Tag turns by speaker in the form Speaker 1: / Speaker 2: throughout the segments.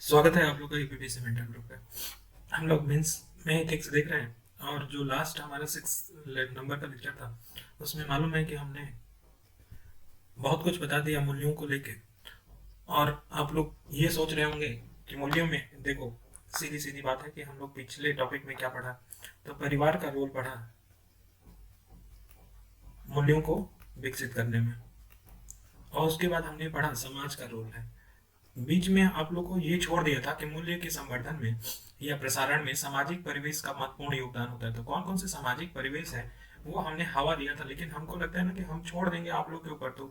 Speaker 1: स्वागत है आप लोग का यूपीपीएससी मेंटर ग्रुप पे। हम लोग मेंस में एथिक्स देख रहे हैं और जो लास्ट हमारा 6 नंबर का लेक्चर था उसमें मालूम है कि हमने बहुत कुछ बता दिया मूल्यों को लेके। और आप लोग ये सोच रहे होंगे कि मूल्यों में देखो, सीधी सीधी बात है कि हम लोग पिछले टॉपिक में क्या पढ़ा, तो परिवार का रोल पढ़ा मूल्यों को विकसित करने में, और उसके बाद हमने पढ़ा समाज का रोल है। बीच में आप लोग को ये छोड़ दिया था कि मूल्य के संवर्धन में या प्रसारण में सामाजिक परिवेश का महत्वपूर्ण योगदान होता है। तो कौन कौन से सामाजिक परिवेश है वो हमने हवा दिया था, लेकिन हमको लगता है ना कि हम छोड़ देंगे आप लोग के ऊपर तो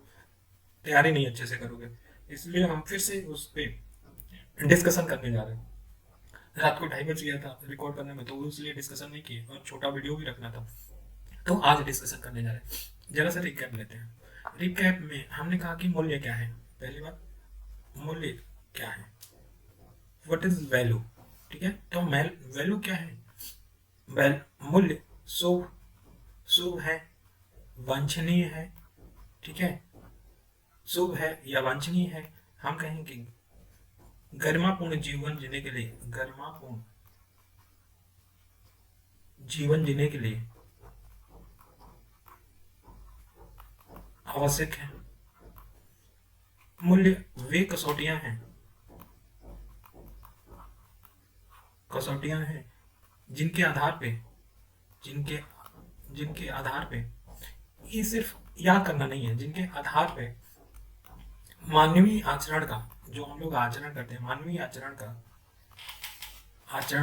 Speaker 1: तैयारी नहीं अच्छे से करोगे, इसलिए हम फिर से उस पर डिस्कशन करने जा रहे हैं। रात को 2:30 बज गया था रिकॉर्ड करने में, तो इसलिए डिस्कशन नहीं किए और छोटा वीडियो भी रखना था। तो आज डिस्कशन करने जा रहे हैं। जरा सा रिकैप लेते हैं। रिकैप में हमने कहा कि मूल्य क्या है। पहली बात, मूल्य क्या है, व्हाट इज वैल्यू। ठीक है, तो वैल्यू क्या है। मूल्य शुभ शुभ है, वांछनीय है। ठीक है, शुभ है या वांछनीय है। हम कहेंगे गरिमापूर्ण जीवन जीने के लिए, गरिमापूर्ण जीवन जीने के लिए आवश्यक है। मूल्य वे कसौटियां हैं जिनके आधार पे, जिनके जिनके आधार पे, ये सिर्फ याद करना नहीं है, जिनके आधार पे मानवीय आचरण का, जो हम लोग आचरण करते हैं, मानवीय आचरण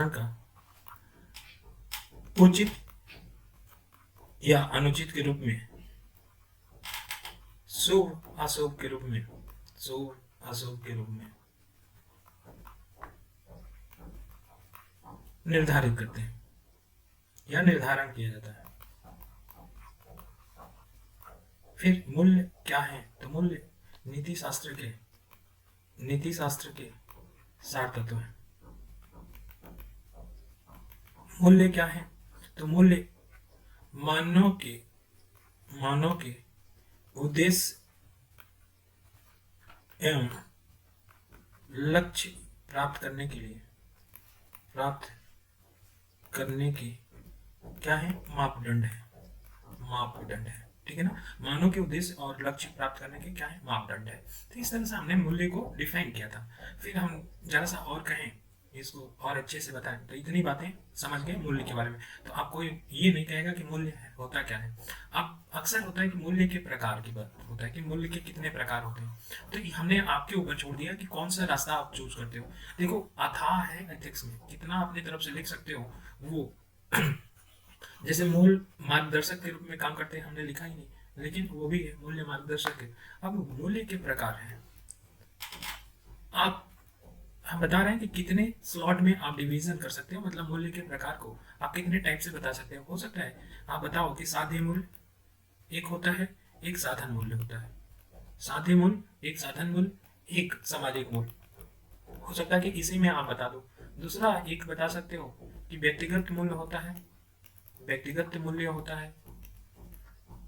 Speaker 1: का उचित या अनुचित के रूप में, शुभ अशुभ के रूप में, शुभ अशुभ के रूप में निर्धारित करते हैं या निर्धारण किया जाता है। फिर मूल्य क्या है, तो मूल्य नीति शास्त्र के सार तत्व है। मूल्य क्या है, तो मूल्य मानव के उद्देश्य एवं लक्ष्य प्राप्त करने की क्या है, मापदंड है। ठीक है ना, मानव के उद्देश्य और लक्ष्य प्राप्त करने के क्या है, मापदंड है। तो इस तरह से हमने मूल्य को डिफाइन किया था। फिर हम जरा सा और कहें, इसको और अच्छे से बताएं, तो इतनी बातें समझ गए मूल्य के बारे में। तो आपको ये नहीं कहेगा कि मूल्य होता क्या है। अब अक्सर होता है कि मूल्य के प्रकार की बात होता है कि मूल्य के कितने प्रकार होते हैं, तो हमने आपके ऊपर छोड़ दिया कि कौन सा रास्ता आप चूज करते हो। देखो, अथाह है एथिक्स में, कितना अपनी तरफ से लिख सकते हो वो जैसे मूल मार्गदर्शक के रूप में काम करते हैं, हमने लिखा ही नहीं, लेकिन वो भी है, मूल्य मार्गदर्शक है। अब मूल्य के प्रकार हैं, आप हम बता रहे हैं कि कितने स्लॉट में आप डिवीजन कर सकते हो, मतलब मूल्य के प्रकार को आप कितने टाइप से बता सकते हो सकता है आप बताओ कि साध्य मूल्य एक होता है, एक साधन मूल्य होता है। साध्य मूल्य एक, साधन मूल्य एक, सामाजिक मूल्य हो सकता है कि इसी में आप बता दो। दूसरा एक बता सकते हो कि व्यक्तिगत मूल्य होता है, व्यक्तिगत मूल्य होता है,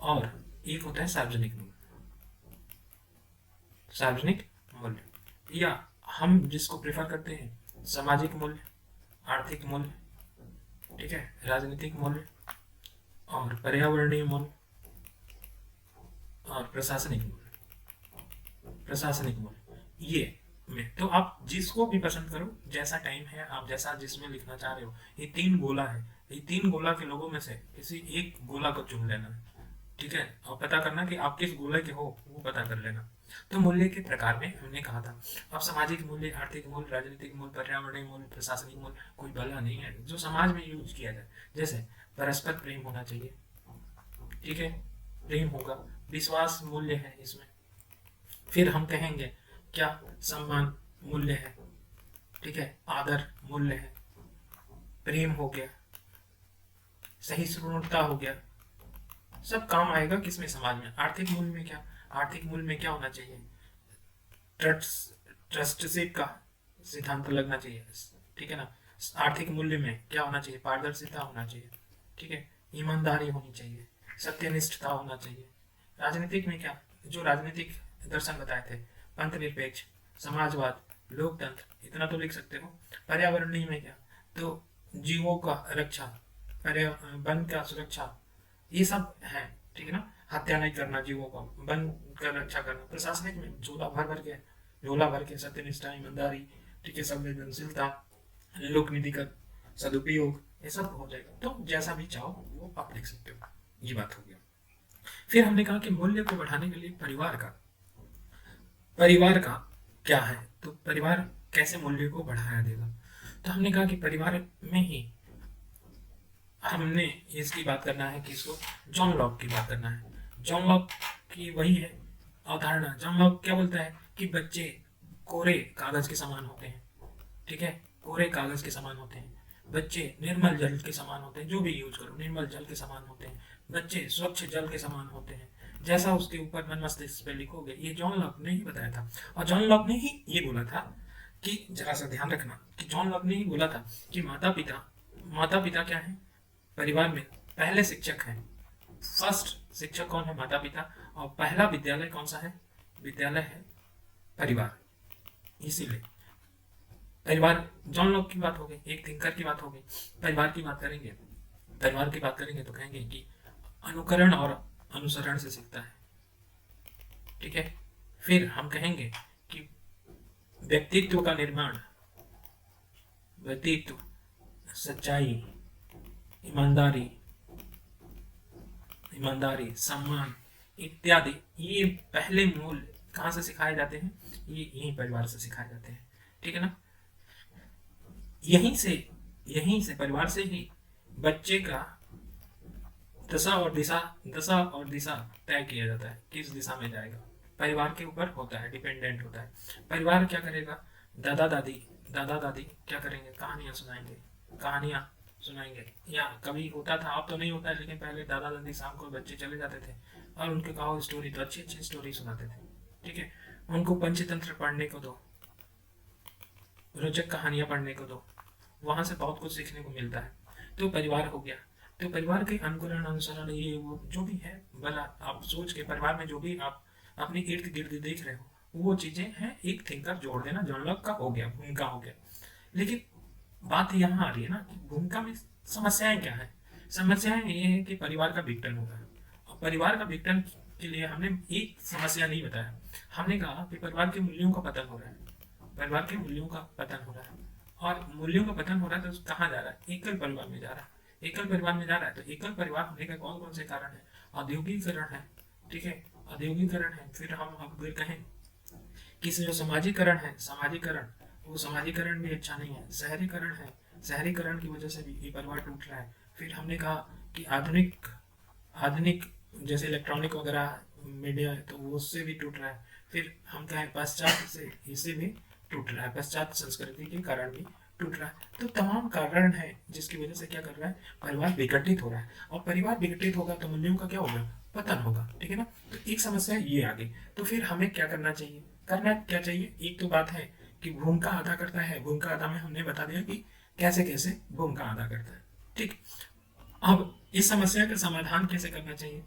Speaker 1: और एक होता है सार्वजनिक मूल्य, सार्वजनिक मूल्य, या हम जिसको प्रेफर करते हैं सामाजिक मूल्य, आर्थिक मूल्य, ठीक है, राजनीतिक मूल्य, और पर्यावरणीय मूल्य, और प्रशासनिक मूल्य। ये में तो आप जिसको भी पसंद करो, जैसा टाइम है आप जैसा जिसमें लिखना चाह रहे हो, ये 3 गोला है, ये 3 गोला के लोगों में से किसी एक गोला को चुन लेना। ठीक है, और पता करना कि आप किस गोले के हो, वो पता कर लेना। तो मूल्य के प्रकार में हमने कहा था, अब सामाजिक मूल्य, आर्थिक मूल्य, राजनीतिक मूल्य, पर्यावरणीय मूल्य, प्रशासनिक मूल्य, कोई भला नहीं है जो समाज में यूज किया जाए। जैसे परस्पर प्रेम होना चाहिए, ठीक है, प्रेम होगा, विश्वास मूल्य है इसमें। फिर हम कहेंगे क्या, सम्मान मूल्य है, ठीक है, आदर मूल्य है, प्रेम हो गया, सहिष्णुता हो गया, सब काम आएगा किसमें, समाज में। आर्थिक मूल्य में क्या, आर्थिक मूल्य में क्या होना चाहिए, ट्रस्टशिप का सिद्धांत लगना चाहिए, ठीक है ना। आर्थिक मूल्य में क्या होना चाहिए, पारदर्शिता होना चाहिए, ठीक है, ईमानदारी होनी चाहिए, सत्यनिष्ठता होना चाहिए। राजनीतिक में क्या, जो राजनीतिक दर्शन बताए थे, पंथ निरपेक्ष, समाजवाद, लोकतंत्र, इतना तो लिख सकते हो। पर्यावरण नहीं में क्या, तो जीवों का रक्षा, वन का सुरक्षा, ये सब है, ठीक है ना। हत्या नहीं करना जीवों का, वन का रक्षा करना। प्रशासनिक में झोला भर के सत्यनिष्ठा, ईमानदारी, ठीक है, संवेदनशीलता, लोक नीति का सदुपयोग, ये सब हो जाएगा। तो जैसा भी चाहो वो आप लिख सकते हो, ये बात हो गया। फिर हमने कहा कि मूल्य को बढ़ाने के लिए परिवार का क्या है, तो परिवार कैसे मूल्य को बढ़ाया देगा। तो हमने कहा कि परिवार में ही हमने इसकी बात करना है कि इसको जॉन लॉक की बात करना है। जॉन लॉक की वही है अवधारणा। जॉन लॉक क्या बोलता है कि बच्चे कोरे कागज के समान होते हैं, ठीक है, कोरे कागज के समान होते हैं। बच्चे निर्मल जल के समान होते हैं, जो भी यूज करो, निर्मल जल के समान होते हैं। बच्चे स्वच्छ जल के समान होते हैं, जैसा उसके ऊपर मन मस्तिष्क पे लिखोगे। ये जॉन लॉक ने ही बताया था, और जॉन लॉक ने ही ये बोला था कि जरा सा ध्यान रखना कि जॉन लॉक ने ही बोला था कि माता पिता क्या है, परिवार में पहले शिक्षक हैं। फर्स्ट शिक्षक कौन है, माता पिता। और पहला विद्यालय कौन सा है, विद्यालय है परिवार। इसीलिए परिवार, जॉन लॉक की बात हो गई, एक थिंकर की बात हो गई। परिवार की बात करेंगे तो कहेंगे कि अनुकरण और अनुसरण से सीखता है, ठीक है। फिर हम कहेंगे कि व्यक्तित्व का निर्माण, व्यक्तित्व, सच्चाई, ईमानदारी, सम्मान इत्यादि, ये पहले मूल कहाँ से सिखाए जाते हैं, ये यही परिवार से सिखाए जाते हैं, ठीक है ना। यहीं से परिवार से ही बच्चे का दशा और दिशा तय किया जाता है, किस दिशा में जाएगा। परिवार के ऊपर होता है, डिपेंडेंट होता है। परिवार क्या करेगा, दादा दादी क्या करेंगे, कहानियां सुनाएंगे। या कभी होता था, अब तो नहीं होता है, लेकिन पहले दादा दादी शाम को बच्चे चले जाते थे और उनके कहो स्टोरी, तो अच्छी अच्छी स्टोरी सुनाते थे, ठीक है। उनको पंचतंत्र पढ़ने को दो, रोचक कहानियां पढ़ने को दो, वहां से बहुत कुछ सीखने को मिलता है। तो परिवार हो गया। तो परिवार के अनुकरण, अनुसरण, ये वो जो भी है, भला आप सोच के परिवार में जो भी आप अपने इर्द गिर्द देख रहे हो, वो चीजें हैं। एक थिंकर जोड़ देना, जॉन लॉक का हो गया, भूमिका हो गया। लेकिन बात यहाँ आ रही है ना कि भूमिका में समस्याएं क्या है। समस्याएं ये है कि परिवार का विघटन होगा, और परिवार का विघटन के लिए हमने एक समस्या नहीं बताया। हमने कहा कि परिवार के मूल्यों का पतन हो रहा है, परिवार के मूल्यों का पतन हो रहा है। और मूल्यों का पतन हो रहा है तो कहाँ जा रहा है, एकल परिवार में जा रहा है। एकल परिवार में जा रहा है तो एकल परिवार होने का कौन कौन से कारण है, औद्योगिकरण है, ठीक है, औद्योगिकरण है। फिर हम अगर कहें कि जो सामाजिकरण, वो सामाजिकरण भी अच्छा नहीं है। शहरीकरण है, शहरीकरण की वजह से भी ये परिवार टूट रहा है। फिर हमने कहा कि आधुनिक जैसे इलेक्ट्रॉनिक वगैरह मीडिया है, तो वो उससे भी टूट रहा है। फिर हम कहें पाश्चात्य से, इससे भी टूट रहा है, पाश्चात्य संस्कृति के कारण भी टूट रहा है। तो तमाम कारण है जिसकी वजह से क्या कर रहा है, परिवार विघटित हो रहा है। और परिवार विघटित होगा तो मूल्यों का क्या होगा, पतन होगा, ठीक है ना। तो एक समस्या ये आ गई। तो फिर हमें क्या करना चाहिए, एक तो बात है कि भूमिका अदा करता है। भूमिका अदा में हमने बता दिया कि कैसे कैसे भूमिका अदा करता है, ठीक। अब इस समस्या का समाधान कैसे करना चाहिए,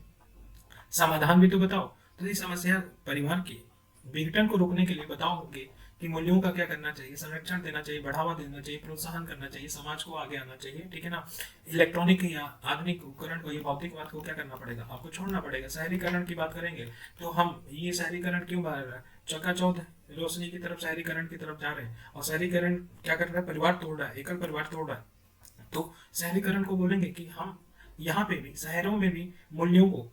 Speaker 1: समाधान भी तो बताओ। तो ये समस्या परिवार के विघटन को रोकने के लिए बताओगे कि मूल्यों का क्या करना चाहिए, संरक्षण देना चाहिए, बढ़ावा देना चाहिए, प्रोत्साहन करना चाहिए, समाज को आगे आना चाहिए, ठीक है ना। इलेक्ट्रॉनिक या आधुनिक उपकरण को, ये भौतिकवाद को क्या करना पड़ेगा, आपको छोड़ना पड़ेगा। शहरीकरण की बात करेंगे तो हम ये शहरीकरण क्यों बढ़ रहा है, चकाचौंध रोशनी की तरफ, शहरीकरण की तरफ जा रहे हैं। और शहरीकरण क्या कर रहा है, परिवार तोड़ रहा है, एकल परिवार तोड़ रहा है। तो शहरीकरण को बोलेंगे कि हम यहाँ पे भी, शहरों में भी मूल्यों को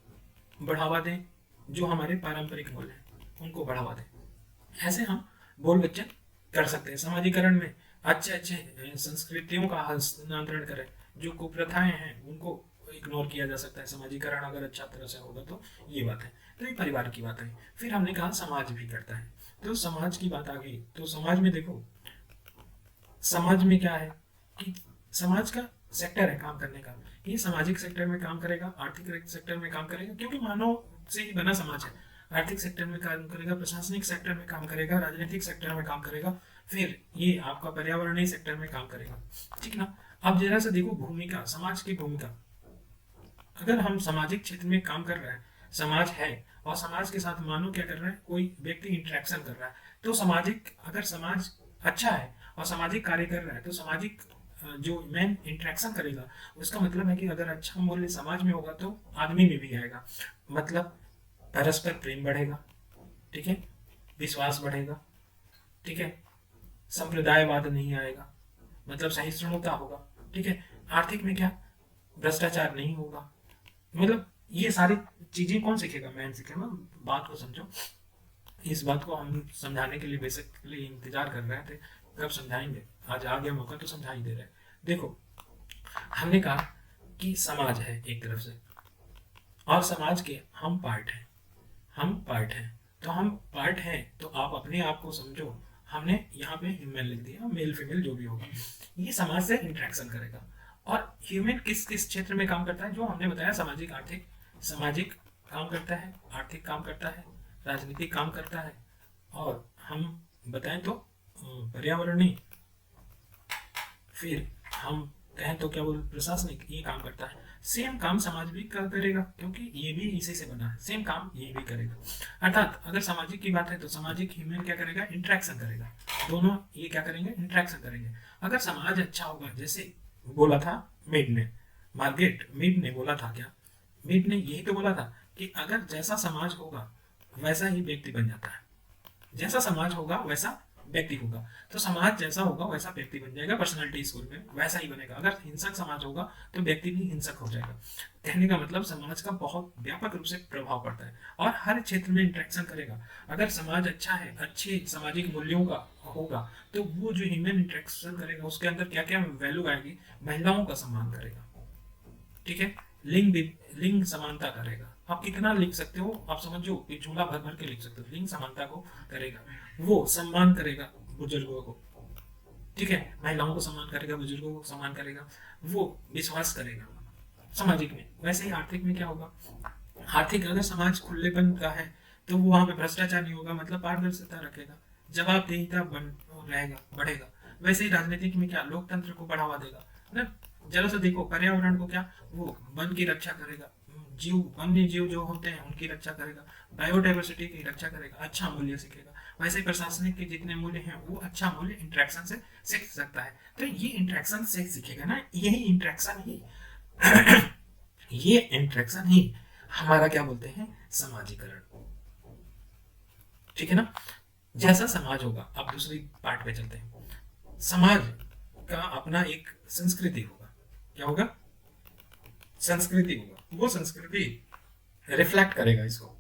Speaker 1: बढ़ावा दें, जो हमारे पारंपरिक मूल्य हैं उनको बढ़ावा दें। ऐसे हम बोल वचन कर सकते हैं। समाजीकरण में अच्छे संस्कृतियों का हस्तांतरण करें, जो कुप्रथाएं हैं उनको इग्नोर किया जा सकता है। समाजीकरण अगर अच्छा तरह से होगा तो ये बात है। तो ये परिवार की बात है। फिर हमने कहा समाज भी करता है, तो समाज की बात आ गई। तो समाज में देखो, समाज में क्या है कि समाज का सेक्टर है काम करने का। ये सामाजिक सेक्टर में काम करेगा, आर्थिक सेक्टर में काम करेगा, क्योंकि मानव से ही बना समाज है। आर्थिक सेक्टर में काम करेगा, प्रशासनिक सेक्टर में काम करेगा, राजनीतिक सेक्टर में काम करेगा, फिर ये आपका पर्यावरणीय सेक्टर में काम करेगा, ठीक ना। अब जरा सा देखो भूमिका, समाज की भूमिका। अगर हम सामाजिक क्षेत्र में काम कर रहे हैं, समाज है, और समाज के साथ मानो क्या कर रहा है, कोई व्यक्ति इंटरेक्शन कर रहा है, तो सामाजिक, अगर समाज अच्छा है और सामाजिक कार्य कर रहा है तो सामाजिक जो मैन इंटरेक्शन करेगा, उसका मतलब है कि अगर अच्छा मूल्य समाज में होगा तो आदमी में भी आएगा। मतलब परस्पर प्रेम बढ़ेगा, ठीक है, विश्वास बढ़ेगा, ठीक है, संप्रदायवाद नहीं आएगा, मतलब सहिष्णुता होगा, ठीक है, आर्थिक में क्या, भ्रष्टाचार नहीं होगा। मतलब ये सारी चीजें कौन सीखेगा, मैन सीखेगा। बात को समझो, इस बात को हम समझाने के लिए बेसिकली इंतजार कर रहे थे, कब समझाएंगे, आज आ गया मौका तो समझा ही दे रहे हैं। देखो, हमने कहा कि समाज है एक तरफ से, और समाज के हम पार्ट हैं, हम पार्ट हैं, तो हम पार्ट हैं तो आप अपने आप को समझो। हमने यहाँ पे ह्यूमन लिख दिया, मेल फीमेल जो भी होगा, ये समाज से इंटरेक्शन करेगा। और ह्यूमन किस किस क्षेत्र में काम करता है, जो हमने बताया, सामाजिक आर्थिक, सामाजिक काम करता है, आर्थिक काम करता है, राजनीतिक काम करता है, और हम बताएं तो पर्यावरणीय, फिर हम कहें तो क्या बोल, प्रशासनिक, ये काम करता है। सेम काम समाज भी करेगा, क्योंकि ये भी इसी से बना है, सेम काम ये भी करेगा। अर्थात अगर सामाजिक की बात है तो सामाजिक ह्यूमन क्या करेगा, इंटरेक्शन करेगा, दोनों ये क्या करेंगे, इंटरेक्शन करेंगे। अगर समाज अच्छा होगा, जैसे बोला था मीड ने, मार्गेट मीड ने बोला था, क्या मीड ने यही तो बोला था कि अगर जैसा समाज होगा वैसा ही व्यक्ति बन जाता है, जैसा समाज होगा वैसा व्यक्ति होगा, तो समाज जैसा होगा वैसा व्यक्ति बन जाएगा। पर्सनालिटी स्कूल में वैसा ही बनेगा। अगर हिंसक समाज होगा तो व्यक्ति भी हिंसक हो जाएगा। कहने का मतलब समाज का बहुत व्यापक रूप से प्रभाव पड़ता है और हर क्षेत्र में इंटरेक्शन करेगा। अगर समाज अच्छा है, अच्छे सामाजिक मूल्यों का होगा, तो वो जो ह्यूमन इंटरेक्शन करेगा उसके अंदर क्या क्या वैल्यू आएगी, महिलाओं का सम्मान करेगा, ठीक है, लिंग समानता करेगा। आप कितना लिख सकते हो, आप समझो कि झूला भर भर के लिख सकते हो, लिंग समानता को करेगा, वो सम्मान करेगा बुजुर्गों को, ठीक है, महिलाओं को सम्मान करेगा, बुजुर्गों को सम्मान करेगा, वो विश्वास करेगा सामाजिक में। वैसे ही आर्थिक में क्या होगा, आर्थिक अगर समाज खुलेपन का है तो वो वहां पे भ्रष्टाचार नहीं होगा, मतलब पारदर्शिता रखेगा, जवाबदेहिता बन रहेगा, बढ़ेगा। वैसे ही राजनीतिक में क्या, लोकतंत्र को बढ़ावा देगा ना। जरा सा देखो, पर्यावरण को क्या, वो वन की रक्षा करेगा, जीव, वन्य जीव जो होते हैं उनकी रक्षा करेगा, बायोडाइवर्सिटी की रक्षा करेगा, अच्छा मूल्य सीखेगा। वैसे ही प्रशासनिक के जितने मूल्य हैं वो अच्छा मूल्य इंटरेक्शन से सीख सकता है। तो ये इंटरेक्शन से सीखेगा ना, यही इंटरेक्शन ही ये इंटरेक्शन ही हमारा क्या बोलते हैं, समाजीकरण, ठीक है ना। जैसा समाज होगा, अब दूसरी पार्ट पे चलते हैं। समाज का अपना एक संस्कृति होगा, क्या होगा, संस्कृति होगा, वो संस्कृति रिफ्लेक्ट करेगा इसको,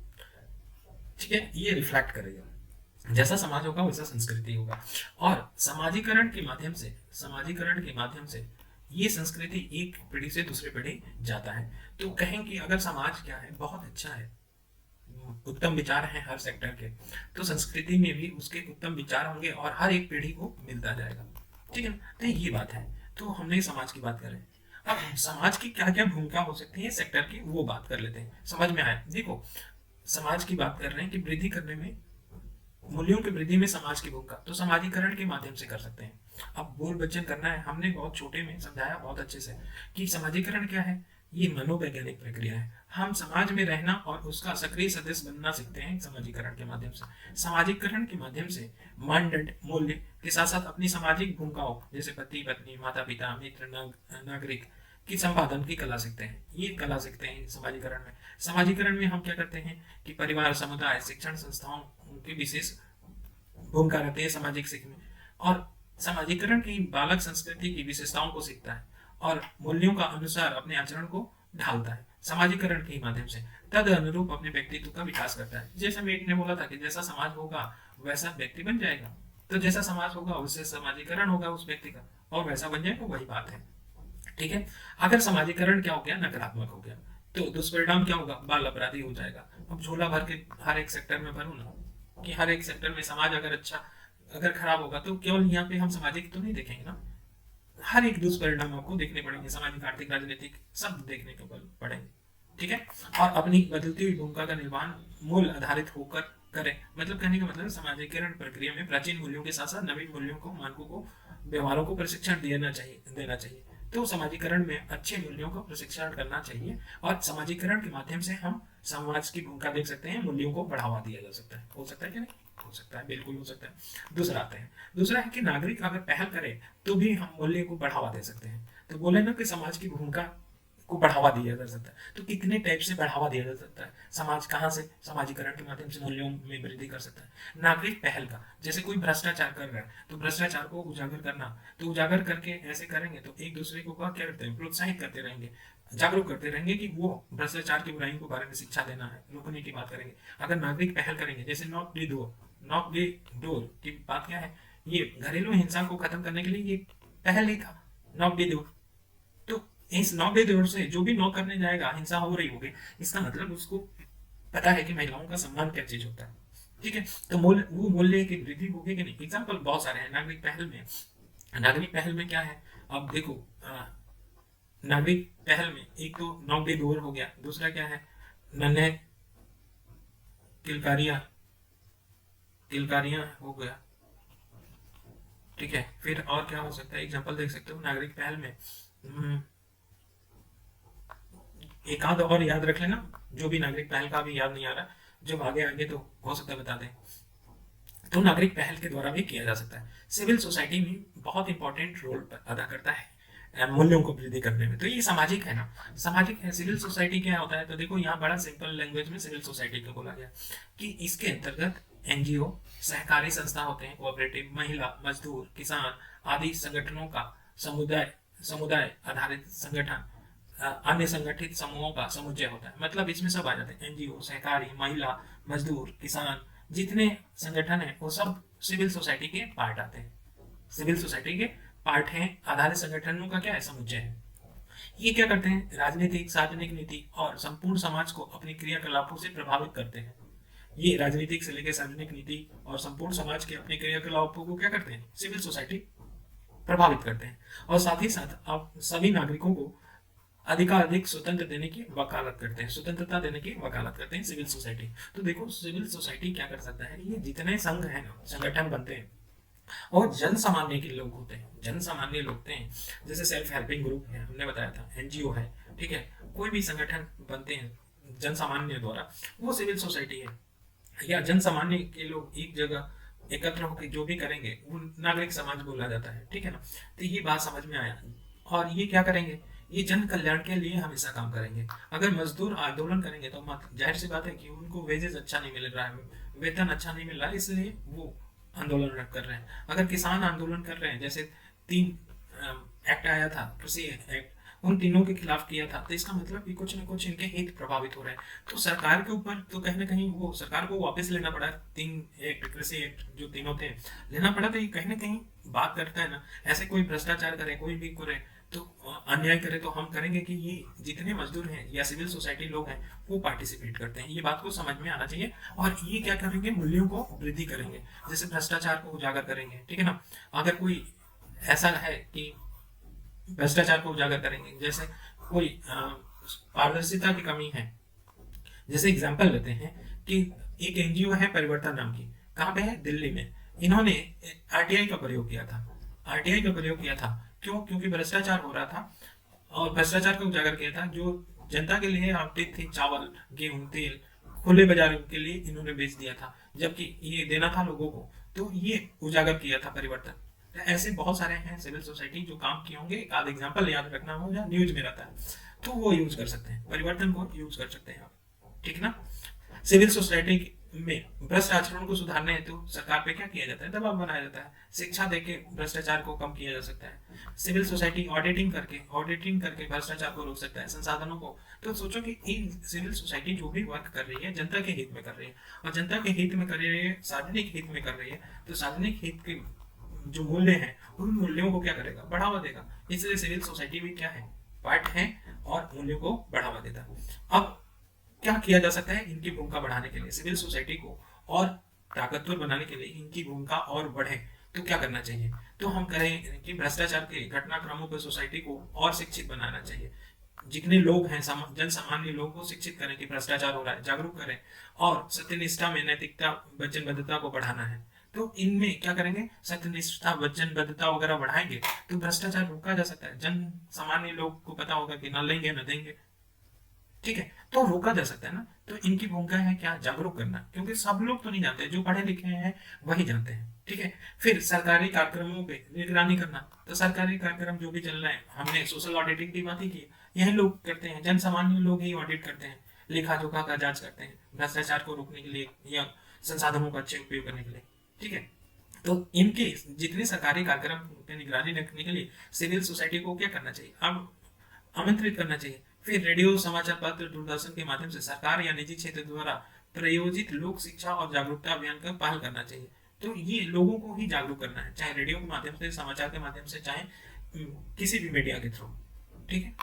Speaker 1: ठीक है, ये रिफ्लेक्ट करेगा। जैसा समाज होगा वैसा संस्कृति होगा, और समाजीकरण के माध्यम से, समाजीकरण के माध्यम से ये संस्कृति एक पीढ़ी से दूसरी पीढ़ी जाता है। तो कहें कि अगर समाज क्या है, बहुत अच्छा है, उत्तम विचार हैं हर सेक्टर के, तो संस्कृति में भी उसके उत्तम विचार होंगे और हर एक पीढ़ी को मिलता जाएगा, ठीक है। तो ये बात है। तो हमने समाज की बात करें, अब समाज की क्या क्या भूमिका हो सकती है सेक्टर की, वो बात कर लेते हैं, समझ में आया। देखो, समाज की बात कर रहे हैं कि वृद्धि करने में, मूल्यों की वृद्धि में समाज की भूमिका, तो समाजीकरण के माध्यम से कर सकते हैं। अब बोल बच्चन करना है, हमने बहुत छोटे में समझाया बहुत अच्छे से कि समाजीकरण क्या है, ये मनोवैज्ञानिक प्रक्रिया है। हम समाज में रहना और उसका सक्रिय सदस्य बनना सीखते हैं समाजीकरण के माध्यम से। समाजीकरण के माध्यम से मानदंड, मूल्य के साथ साथ अपनी सामाजिक भूमिकाओं, जैसे पति पत्नी, माता पिता, मित्र, नागरिक की संपादन की कला सीखते हैं। ये कला सीखते हैं समाजीकरण में। समाजीकरण में हम क्या करते हैं कि परिवार, समुदाय, शिक्षण संस्थाओं की विशेष भूमिका रहती है सामाजिक सीख में, और समाजीकरण की बालक संस्कृति की विशेषताओं को सीखता है और मूल्यों का अनुसार अपने आचरण को ढालता है समाजीकरण के माध्यम से। तद अनुरूप अपने व्यक्तित्व का विकास करता है। जैसे मेट ने बोला था कि जैसा समाज होगा वैसा व्यक्ति बन जाएगा, तो जैसा समाज होगा उससे समाजीकरण होगा उस व्यक्ति का, और वैसा बन जाएगा, वही बात है, ठीक है। अगर समाजीकरण क्या हो गया, नकारात्मक हो गया, तो दुष्परिणाम क्या होगा, बाल अपराधी हो जाएगा। अब झोला भर के हर एक सेक्टर में भरूं ना, कि हर एक सेक्टर में समाज अगर अच्छा, अगर खराब होगा तो केवल यहाँ पे हम सामाजिक तो नहीं देखेंगे ना, हर एक दुष्परिणाम आपको देखने पड़ेंगे, सामाजिक, आर्थिक, राजनीतिक, सब देखने को पड़ेंगे, ठीक है। और अपनी बदलती हुई भूमिका का निर्वहन मूल आधारित होकर करें। मतलब कहने का मतलब समाजीकरण प्रक्रिया में प्राचीन मूल्यों के साथ साथ नवीन मूल्यों को, मानकों को, व्यवहारों को प्रशिक्षण देना चाहिए। तो समाजीकरण में अच्छे मूल्यों को प्रशिक्षण करना चाहिए, और समाजीकरण के माध्यम से हम समाज की भूमिका देख सकते हैं, मूल्यों को बढ़ावा दिया जा सकता है, हो सकता है कि नहीं। हो सकता है, बिल्कुल हो सकता है। दूसरा आते हैं, दूसरा है कि नागरिक अगर पहल करे तो भी हम मूल्य को बढ़ावा दे सकते हैं। तो बोले ना कि समाज की भूमिका को बढ़ावा दिया जा सकता है, तो कितने टाइप से बढ़ावा दिया जा सकता है। समाज कहाँ से, समाजीकरण के माध्यम से मूल्यों में वृद्धि कर सकता है। नागरिक पहल का, जैसे कोई भ्रष्टाचार कर रहा है तो भ्रष्टाचार को उजागर करना, तो उजागर करके ऐसे करेंगे तो एक दूसरे को क्या करते हैं, प्रोत्साहित करते रहेंगे, जागरूक करते रहेंगे कि वो भ्रष्टाचार की बुराइयों के बारे में शिक्षा देना है, रोकने की बात करेंगे। अगर नागरिक पहल करेंगे, जैसे नॉक दी डोर की बात क्या है, ये घरेलू हिंसा को खत्म करने के लिए ये पहल ही था, नॉक दी डोर। तो इस नॉक दी डोर से जो भी नॉक करने जाएगा, हिंसा हो रही होगी, इसका मतलब उसको पता है कि महिलाओं का सम्मान क्या चीज होता है। ठीक है, तो वो मूल्य की वृद्धि होगी कि नहीं। एग्जाम्पल बहुत सारे हैं नागरिक पहल में। नागरिक पहल में क्या है, अब देखो, नागरिक पहल में एक तो नॉक दी डोर हो गया, दूसरा क्या है, नन्हे किलकारियां किलकारियां हो गया। ठीक है, फिर और क्या हो सकता है, एग्जाम्पल देख सकते हो नागरिक पहल में। एक आध और याद रख लेना, जो भी नागरिक पहल का भी याद नहीं आ रहा, जब आगे आएंगे तो हो सकता है बता दें। तो नागरिक पहल के द्वारा भी किया जा सकता है। सिविल सोसाइटी भी बहुत इंपॉर्टेंट रोल अदा करता है मूल्यों को वृद्धि करने में। तो ये सामाजिक है ना, सामाजिक है। सिविल सोसाइटी क्या होता है, तो देखो यहाँ बड़ा सिंपल लैंग्वेज में सिविल सोसाइटी को बोला गया कि इसके अंतर्गत एनजीओ, सहकारी संस्था होते हैं, कोऑपरेटिव, महिला, मजदूर, किसान आदि संगठनों का समुदाय समुदाय आधारित संगठन, अन्य संगठित समूहों का समुच्चय होता है। मतलब इसमें सब आ जाते हैं, एनजीओ, सहकारी, महिला, मजदूर, किसान, जितने संगठन है वो सब सिविल सोसाइटी के पार्ट आते हैं, सिविल सोसाइटी के पार्ट हैं। आधारित संगठनों का क्या है, समुच्चय है। ये क्या करते हैं, राजनीतिक, सार्वजनिक नीति और संपूर्ण समाज को अपने क्रियाकलापों से प्रभावित करते हैं। ये राजनीतिक से लेकर सार्वजनिक नीति और संपूर्ण समाज के अपने क्रियाकलापों को क्या करते हैं, सिविल सोसाइटी प्रभावित करते हैं। और साथ ही साथ आप सभी नागरिकों को अधिकाधिक स्वतंत्र देने की वकालत करते हैं, स्वतंत्रता देने की वकालत करते हैं सिविल सोसाइटी। तो देखो सिविल सोसाइटी क्या कर सकता है, ये जितने संघ है ना, संगठन बनते हैं और जन सामान्य के लोग होते हैं, जन सामान्य लोग होते हैं, जैसे सेल्फ हेल्पिंग ग्रुप है, हमने बताया था, एनजीओ है, ठीक है, कोई भी संगठन बनते हैं जन सामान्य द्वारा, वो सिविल सोसाइटी है। या जन सामान्य के लोग एक जगह एकत्र होकर जो भी करेंगे वो नागरिक समाज बोला जाता है। ठीक है ना, तो ये बात समझ में आया। और ये क्या करेंगे, ये जन कल्याण के लिए हमेशा काम करेंगे। अगर मजदूर आंदोलन करेंगे तो जाहिर सी बात है कि उनको वेजेस अच्छा नहीं मिल रहा है, वेतन अच्छा नहीं मिल रहा है, इसलिए वो आंदोलन कर रहे हैं। अगर किसान आंदोलन कर रहे हैं, जैसे 3 एक्ट आया था, कृषि एक्ट, उन तीनों के खिलाफ किया था, तो इसका मतलब कि कुछ न कुछ इनके हित प्रभावित हो रहे हैं। तो सरकार के ऊपर तो कहीं ना कहीं वो सरकार को वापस लेना पड़ा, 3 एक्ट, कृषि एक्ट जो तीनों थे, लेना पड़ा। तो ये कहीं ना कहीं बात करता है ना, ऐसे कोई भ्रष्टाचार करे, कोई भी करे, तो अन्याय करे, तो हम करेंगे कि ये जितने मजदूर हैं या सिविल सोसाइटी लोग हैं वो पार्टिसिपेट करते हैं। ये बात को समझ में आना चाहिए। और ये क्या करेंगे, मूल्यों को वृद्धि करेंगे, जैसे भ्रष्टाचार को उजागर करेंगे। ठीक है ना, अगर कोई ऐसा है कि भ्रष्टाचार को उजागर करेंगे, जैसे कोई पारदर्शिता की कमी है, जैसे एग्जाम्पल लेते हैं कि एक एनजीओ है परिवर्तन नाम की, कहाँ पे है, दिल्ली में। इन्होंने आरटीआई का प्रयोग किया था, आरटीआई का प्रयोग किया था। क्यों, क्योंकि भ्रष्टाचार हो रहा था और भ्रष्टाचार को उजागर किया था। जो जनता के लिए आवंटित थी चावल, गेहूं, तेल खुले बाजार के लिए इन्होंने बेच दिया था, जबकि ये देना था लोगों को, तो ये उजागर किया था परिवर्तन। तो ऐसे बहुत सारे हैं सिविल सोसाइटी जो काम किए होंगे, एक आध एग्जाम्पल याद रखना हो या न्यूज में रहता है तो वो यूज कर सकते हैं, परिवर्तन को यूज कर सकते हैं आप। ठीक ना, सिविल सोसाइटी में भ्रष्ट आचरण को सुधारने हेतु सरकार पे क्या किया जाता है, दबाव बनाया जाता है। शिक्षा देके भ्रष्टाचार को कम किया जा सकता है। सिविल सोसाइटी ऑडिटिंग करके भ्रष्टाचार को रोक सकता है, संसाधनों को। तो सोचो कि सिविल सोसाइटी जो भी वर्क कर रही है जनता के हित में कर रही है, और जनता के हित में कर रही है, सार्वजनिक हित में कर रही है, तो सार्वजनिक हित के जो मूल्य हैं उन मूल्यों को क्या करेगा, बढ़ावा देगा। इसलिए सिविल सोसाइटी भी क्या है, पार्ट है और मूल्यों को बढ़ावा देता है। अब क्या किया जा सकता है इनकी भूमिका बढ़ाने के लिए, सिविल सोसाइटी को और ताकतवर बनाने के लिए, इनकी भूमिका और बढ़े, तो क्या करना चाहिए। तो हम करें कि भ्रष्टाचार के घटनाक्रमों पर सोसाइटी को और शिक्षित बनाना चाहिए। जितने लोग हैं जन सामान्य लोगों को शिक्षित करें कि भ्रष्टाचार हो रहा है, जागरूक करें, और सत्यनिष्ठा में नैतिकता, वचनबद्धता को बढ़ाना है। तो इनमें क्या करेंगे, सत्यनिष्ठा, वचनबद्धता वगैरह बढ़ाएंगे तो भ्रष्टाचार रोका जा सकता है। जन सामान्य लोग को पता होगा कि ना लेंगे ना देंगे। ठीक है, तो रोका जा सकता है ना। तो इनकी भूमिका है क्या, जागरूक करना, क्योंकि सब लोग तो नहीं जानते, जो पढ़े लिखे हैं वही जानते हैं। ठीक है, फिर सरकारी कार्यक्रमों पे निगरानी करना, तो सरकारी कार्यक्रम जो भी चल रहे हैं, हमने सोशल ऑडिटिंग की बात ही की, यही लोग करते हैं, जन सामान्य लोग ही ऑडिट करते हैं, लेखा जोखा का जांच करते हैं, भ्रष्टाचार को रोकने के लिए या संसाधनों का अच्छे उपयोग करने के लिए। ठीक है, तो इनके जितने सरकारी कार्यक्रम पे निगरानी रखने के लिए सिविल सोसाइटी को क्या करना चाहिए, अब आमंत्रित करना चाहिए। फिर रेडियो, समाचार पत्र, दूरदर्शन के माध्यम से सरकार या निजी क्षेत्र द्वारा प्रायोजित लोक शिक्षा और जागरूकता अभियान का पहल करना चाहिए। तो ये लोगों को ही जागरूक करना है, चाहे रेडियो के माध्यम से, समाचार के माध्यम से, चाहे किसी भी मीडिया के थ्रू। ठीक है,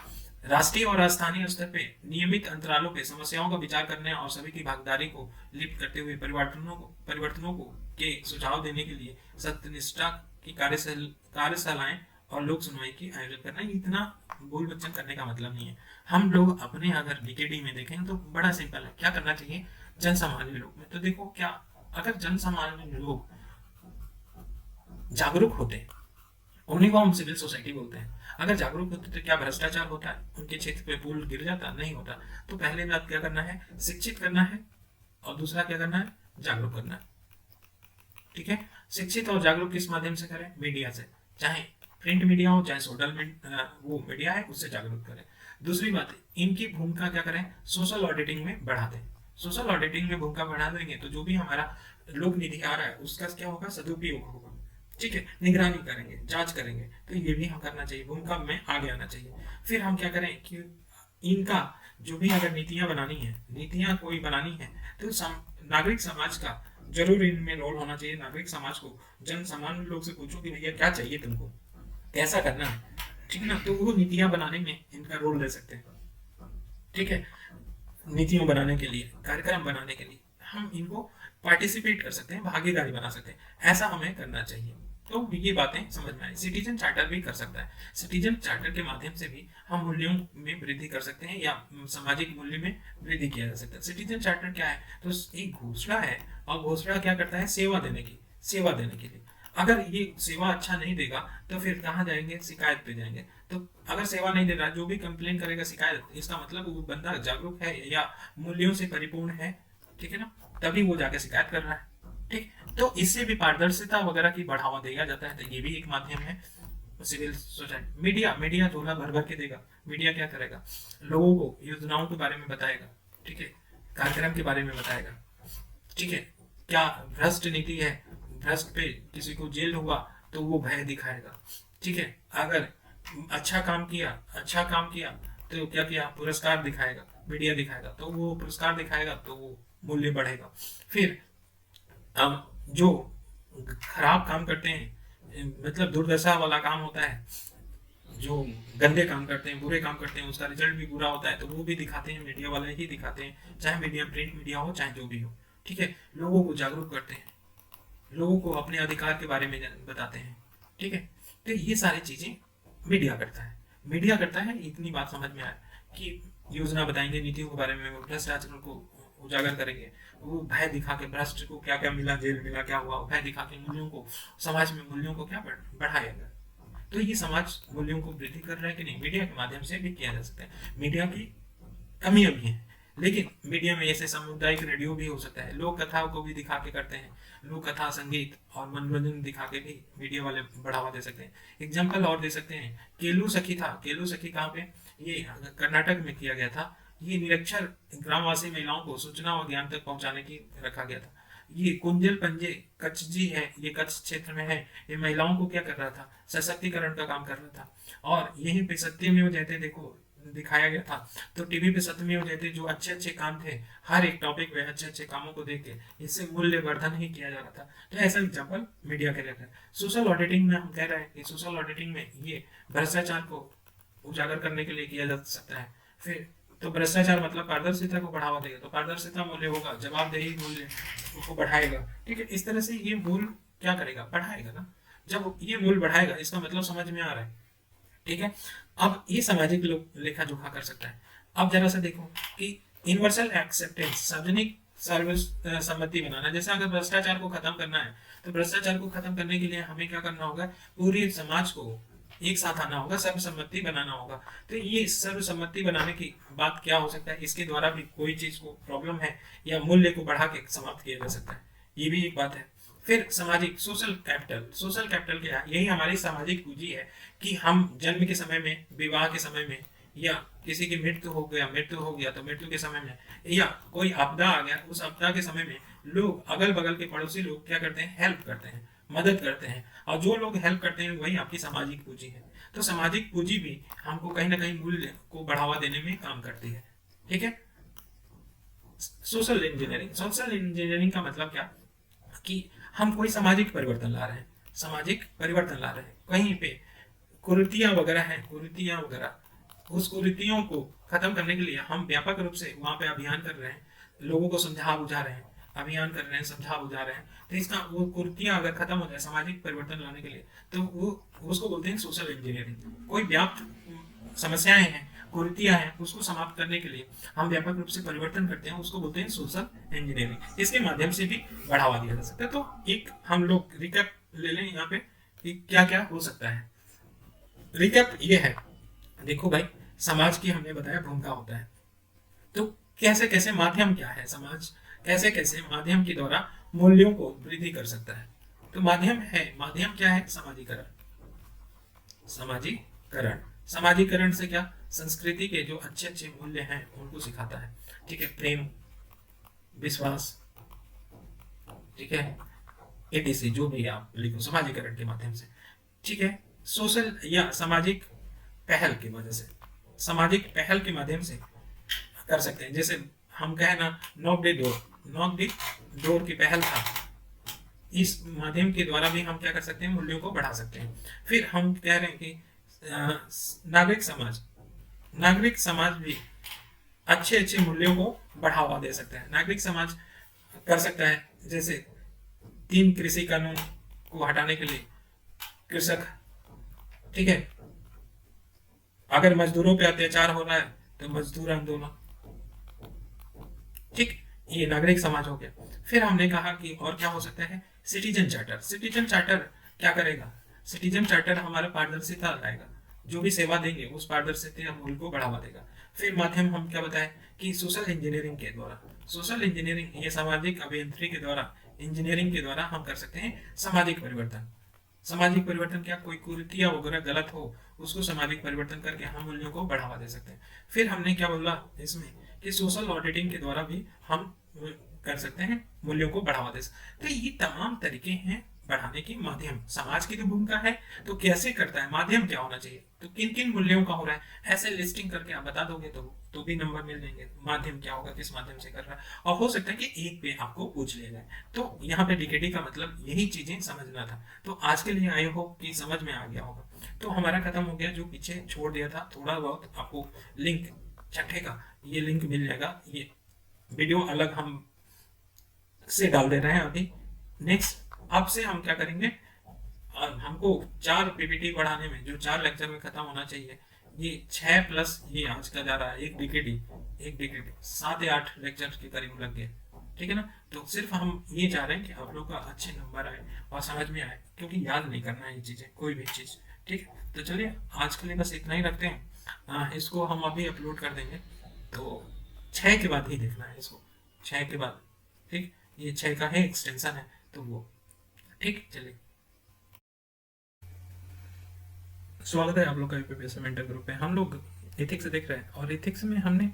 Speaker 1: राष्ट्रीय और स्थानीय स्तर पे नियमित अंतरालों पे समस्याओं का विचार करने और सभी की भागीदारी को लिप्त करते हुए परिवर्तनों को के सुझाव देने के लिए सत्यनिष्ठा की कार्यशालाएं और लोक सुनवाई की आयोजन करना। इतना बोल बच्चन करने का मतलब नहीं है। हम लोग अपने अगर बीकेडी में देखें तो बड़ा सिंपल है, क्या करना चाहिए जन सामान्य लोग में। तो देखो, क्या अगर जन सामान्य लोग जागरूक होते, उन्हीं को हम सिविल सोसाइटी बोलते हैं, अगर जागरूक होते तो क्या भ्रष्टाचार होता है, उनके क्षेत्र पे पुल गिर जाता, नहीं होता। तो पहले बात क्या करना है, शिक्षित करना है, और दूसरा क्या करना है, जागरूक करना है। ठीक है, शिक्षित और जागरूक किस माध्यम से करें, मीडिया से, चाहे प्रिंट मीडिया हो चाहे वो मीडिया है, उससे जागरूक करें। दूसरी बात, इनकी भूमिका क्या करें, सोशल ऑडिटिंग में बढ़ा दें। सोशल ऑडिटिंग में भूमिका बढ़ा देंगे तो जो भी हमारा लोक निधि आ रहा है उसका क्या होगा, सदुपयोग होगा। ठीक है, निगरानी करेंगे, जांच करेंगे, तो ये भी हम करना चाहिए, भूमिका में आगे आना चाहिए। फिर हम क्या करें कि इनका जो भी अगर नीतियां बनानी है, नीतियां कोई बनानी है, तो नागरिक समाज का जरूर इनमें रोल होना चाहिए। नागरिक समाज को, जन सामान्य लोग से पूछो कि भैया क्या चाहिए तुमको, कैसा करना है, ठीक है ना, तो वो नीतियां बनाने में इनका रोल ले सकते हैं। ठीक है, नीतियों बनाने के लिए, कार्यक्रम बनाने के लिए हम इनको पार्टिसिपेट कर सकते हैं, भागीदारी बना सकते हैं, ऐसा हमें करना चाहिए। तो ये बातें समझ में आई। सिटीजन चार्टर भी कर सकता है, सिटीजन चार्टर के माध्यम से भी हम मूल्यों में वृद्धि कर सकते हैं या सामाजिक मूल्य में वृद्धि किया जा सकता है। सिटीजन चार्टर क्या है, तो एक घोषणा है, और घोषणा क्या करता है, सेवा देने के लिए। अगर ये सेवा अच्छा नहीं देगा तो फिर कहाँ जाएंगे, शिकायत पे जाएंगे। तो अगर सेवा नहीं दे रहा, जो भी कंप्लेन करेगा, शिकायत, इसका मतलब वो बंदा जागरूक है या मूल्यों से परिपूर्ण है। ठीक है ना, तभी वो जाके शिकायत कर रहा है। ठीक, तो इससे भी पारदर्शिता वगैरह की बढ़ावा दिया जाता है, तो ये भी एक माध्यम है। सिविल सोसाइटी, मीडिया झोला भर भर के देगा। मीडिया क्या करेगा, लोगों को योजनाओं के बारे में बताएगा, ठीक है, कार्यक्रम के बारे में बताएगा। ठीक है, क्या भ्रष्ट नीति है, भ्रष्ट पे किसी को जेल हुआ तो वो भय दिखाएगा। ठीक है, अगर अच्छा काम किया तो क्या किया, पुरस्कार दिखाएगा, मीडिया दिखाएगा, तो वो पुरस्कार दिखाएगा तो वो मूल्य बढ़ेगा। फिर अब जो खराब काम करते हैं, मतलब दुर्दशा वाला काम होता है, जो गंदे काम करते हैं, बुरे काम करते हैं, उसका रिजल्ट भी बुरा होता है, तो वो भी दिखाते हैं, मीडिया वाले ही दिखाते हैं, चाहे मीडिया प्रिंट मीडिया हो चाहे जो भी हो। ठीक है, लोगों को जागरूक करते हैं, लोगों को अपने अधिकार के बारे में बताते हैं। ठीक है, तो ये सारी चीजें मीडिया करता है। इतनी बात समझ में आए कि योजना बताएंगे, नीतियों के बारे में, भ्रष्टाचार को उजागर करेंगे, वो भय दिखा के, भ्रष्ट को क्या क्या मिला, जेल मिला, क्या हुआ, भय दिखा के मूल्यों को, समाज में मूल्यों को क्या बढ़ाएगा। तो ये समाज मूल्यों को वृद्धि कर रहा है कि नहीं, मीडिया के माध्यम से भी किया जा सकता है। मीडिया की कमियां भी हैं, लेकिन मीडिया में ऐसे सामुदायिक रेडियो भी हो सकता है, लोक कथाओं को भी दिखा के करते हैं, लोक कथा, संगीत और मनोरंजन दिखा के भी मीडिया वाले बढ़ावा दे सकते हैं। एग्जाम्पल और दे सकते हैं, केलू सखी कहाँ पे, ये कर्नाटक में किया गया था। ये निरक्षर ग्रामवासी महिलाओं को सूचना और ज्ञान तक पहुंचाने की रखा गया था। ये कुंजल पंजे कच्छजी है, ये कच्छ क्षेत्र में है। ये महिलाओं को क्या कर रहा था, सशक्तिकरण का काम कर रहा था। और यहीं पे सत्यमेव जयते देखो दिखाया गया था। तो टीवी पे सत्यमेव जयते, जो अच्छे अच्छे काम थे, हर एक टॉपिक पे अच्छे अच्छे कामों को देख के इससे मूल्य वर्धन ही किया जा रहा था। तो ऐसा एग्जाम्पल मीडिया के लिए है। सोशल ऑडिटिंग में हम कह रहे हैं कि सोशल ऑडिटिंग में ये भ्रष्टाचार को उजागर करने के लिए किया जा सकता है। फिर तो भ्रष्टाचार मतलब पारदर्शिता को बढ़ावा देगा, तो पारदर्शिता मूल्य होगा, जवाबदेही मूल्य को बढ़ाएगा। ठीक है, इस तरह से ये मूल क्या करेगा, बढ़ाएगा ना। जब ये मूल बढ़ाएगा, इसका मतलब समझ में आ रहा है। ठीक है, अब ये सामाजिक लेखा जोखा कर सकता है। अब जरा सा देखो कि यूनिवर्सल एक्सेप्टेंस, सार्वजनिक सर्वसम्मति बनाना। जैसे अगर भ्रष्टाचार को खत्म करना है, तो भ्रष्टाचार को खत्म करने के लिए हमें क्या करना होगा, पूरे समाज को एक साथ आना होगा, सर्वसम्मति बनाना होगा। तो ये सर्वसम्मति बनाने की बात क्या हो सकता है, इसके द्वारा भी कोई चीज को प्रॉब्लम है या मूल्य को बढ़ा के समाप्त किया जा सकता है, ये भी एक बात है। फिर सामाजिक सोशल कैपिटल, सोशल कैपिटल क्या है, यही हमारी सामाजिक पूंजी है कि हम जन्म के समय में, विवाह के समय में, या किसी की मृत्यु हो गया तो मृत्यु के समय में, या कोई आपदा आ गया उस आपदा के समय में लोग, अगल बगल के पड़ोसी लोग क्या करते हैं, हेल्प करते हैं, मदद करते हैं, और जो लोग हेल्प करते हैं वही आपकी सामाजिक पूंजी है। तो सामाजिक पूंजी भी हमको कहीं ना कहीं मूल्य को बढ़ावा देने में काम करती है। ठीक है। सोशल इंजीनियरिंग, सोशल इंजीनियरिंग का मतलब क्या कि हम कोई सामाजिक परिवर्तन ला रहे हैं, सामाजिक परिवर्तन ला रहे हैं, कहीं पे कुरीतियां वगैरह हैं, कुरीतियां वगैरह, उस कुरीतियों को खत्म करने के लिए हम व्यापक रूप से वहां पे अभियान कर रहे हैं, लोगों को समझा बुझा रहे हैं, अभियान कर रहे हैं, समझा बुझा रहे हैं। तो इसका वो कुरीतियां अगर खत्म हो जाए सामाजिक परिवर्तन लाने के लिए, तो वो उसको बोलते हैं सोशल इंजीनियरिंग। कोई व्याप्त समस्याएं हैं, कुरीतियां हैं, उसको समाप्त करने के लिए हम व्यापक रूप से परिवर्तन करते हैं, उसको बोलते हैं सोशल इंजीनियरिंग। इसके माध्यम से भी बढ़ावा दिया जा सकता है। तो एक हम लोग रिकैप ले लें यहाँ पे कि क्या क्या हो सकता है। रिकैप ये है, देखो भाई, समाज की हमने बताया भूमिका होता है, तो कैसे कैसे माध्यम क्या है, समाज कैसे कैसे माध्यम के द्वारा मूल्यों को वृद्धि कर सकता है। तो माध्यम है, माध्यम क्या है, समाजीकरण। समाजीकरण, समाजीकरण से क्या, संस्कृति के जो अच्छे अच्छे मूल्य हैं उनको सिखाता है। ठीक है, प्रेम, विश्वास, ठीक है, एटीसी जो भी आप लिखो, समाजीकरण के माध्यम से। ठीक है, सोशल या सामाजिक पहल की वजह से, सामाजिक पहल के माध्यम से कर सकते हैं। जैसे हम कहें ना, knock the door, knock the door की पहल था, इस माध्यम के द्वारा भी हम क्या कर सकते हैं, मूल्यों को बढ़ा सकते हैं। फिर हम कह रहे हैं कि नागरिक समाज, नागरिक समाज भी अच्छे अच्छे मूल्यों को बढ़ावा दे सकता है। नागरिक समाज कर सकता है, जैसे 3 कृषि कानून को हटाने के लिए कृषक, ठीक है, अगर मजदूरों पे अत्याचार हो रहा है तो मजदूर आंदोलन, ठीक, ये नागरिक समाज हो गया। फिर हमने कहा कि और क्या हो सकता है, सिटीजन चार्टर। सिटीजन चार्टर क्या करेगा, सिटीजन चार्टर हमारा पारदर्शिता लाएगा, जो भी सेवा देंगे उस पारदर्शिता मूल्य को बढ़ावा देगा। फिर माध्यम हम क्या बताएं कि सोशल इंजीनियरिंग के द्वारा, सोशल इंजीनियरिंग ये सामाजिक अभियंत्रिकी के द्वारा, इंजीनियरिंग के द्वारा हम कर सकते हैं सामाजिक परिवर्तन। सामाजिक परिवर्तन क्या, कोई कुरीतियां वगैरह गलत हो उसको सामाजिक परिवर्तन करके हम मूल्यों को बढ़ावा दे सकते हैं। फिर हमने क्या बोला इसमें कि सोशल ऑडिटिंग के द्वारा भी हम कर सकते हैं मूल्यों को बढ़ावा दे सकते। तो ये तमाम तरीके हैं बढ़ाने की। माध्यम, समाज की जो भूमिका है तो कैसे करता है, माध्यम क्या होना चाहिए, तो किन किन मूल्यों का हो रहा है, ऐसे लिस्टिंग करके आप बता दोगे तो भी नंबर मिल जाएंगे। माध्यम क्या होगा, किस माध्यम से कर रहा है, और हो सकता है कि एक पे आपको पूछ लिया जाए। तो यहाँ पे डीकेडी का मतलब यही चीजें समझना था। तो आज के लिए आई होप कि समझ में आ गया होगा। तो हमारा खत्म हो गया, जो पीछे छोड़ दिया था थोड़ा बहुत आपको लिंक छठे का, ये लिंक मिल जाएगा। ये वीडियो अलग हम से डाल दे रहे हैं अभी। नेक्स्ट अब से हम क्या करेंगे, हमको 4 पीपीटी बढ़ाने में, जो 4 लेक्चर में खत्म होना चाहिए, ये 6 प्लस ये आज का जा रहा है, एक डिकेडी 7 या 8 लेक्चर के करीब लग गए। ठीक है ना। तो सिर्फ हम ये चाह रहे हैं कि आप लोग का अच्छे नंबर आए और समझ में आए, क्योंकि याद नहीं करना है ये चीजें, कोई भी चीज। ठीक है, तो चलिए आज के लिए बस इतना ही रखते हैं। इसको हम अभी अपलोड कर देंगे, तो 6 के बाद ही देखना है इसको, 6 के बाद। ठीक, ये 6 का है एक्सटेंशन है तो वो, ठीक। चलिए, स्वागत है आप लोग का यूपीपीएससी मेंटर ग्रुप पे। हम लोग एथिक्स देख रहे हैं, और एथिक्स में हमने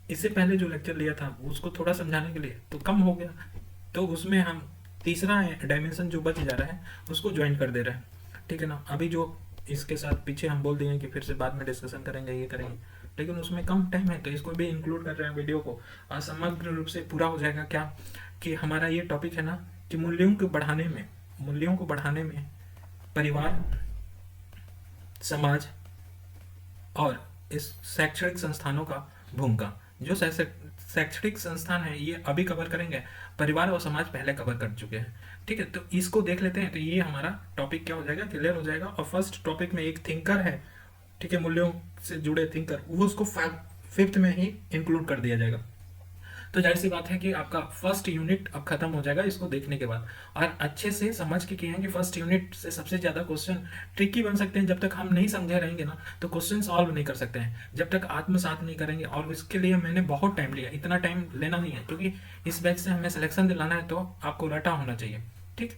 Speaker 1: इससे पहले जो लेक्चर लिया था उसको थोड़ा समझाने के लिए तो कम हो गया, तो उसमें हम तीसरा डायमेंशन जो बच जा रहा है उसको ज्वाइन कर दे रहे हैं। ठीक है ना। अभी जो इसके साथ पीछे हम बोल दिए कि फिर से बाद में डिस्कशन करेंगे, ये करेंगे, लेकिन उसमें कम टाइम है तो इसको भी इंक्लूड कर रहे हैं वीडियो को, और समग्र रूप से पूरा हो जाएगा। क्या कि हमारा ये टॉपिक है ना कि मूल्यों को बढ़ाने में परिवार, समाज और इस शैक्षणिक संस्थानों का भूमिका। जो शैक्षणिक संस्थान है ये अभी कवर करेंगे, परिवार और समाज पहले कवर कर चुके हैं। ठीक है, तो इसको देख लेते हैं। तो ये हमारा टॉपिक क्या हो जाएगा, क्लियर हो जाएगा। और फर्स्ट टॉपिक में एक थिंकर है, ठीक है, मूल्यों से जुड़े थिंकर, वो उसको 5th में ही इंक्लूड कर दिया जाएगा। तो जाहिर सी बात है कि आपका फर्स्ट यूनिट अब खत्म हो जाएगा इसको देखने के बाद। और अच्छे से समझ के किए हैं कि फर्स्ट यूनिट से सबसे ज़्यादा क्वेश्चन ट्रिकी बन सकते हैं। जब तक हम नहीं समझे रहेंगे ना तो क्वेश्चन सॉल्व नहीं कर सकते हैं, जब तक आत्मसात नहीं करेंगे। और इसके लिए मैंने बहुत टाइम लिया, इतना टाइम लेना नहीं है, क्योंकि इस बैच से हमें सिलेक्शन दिलाना है, तो आपको रटा होना चाहिए। ठीक,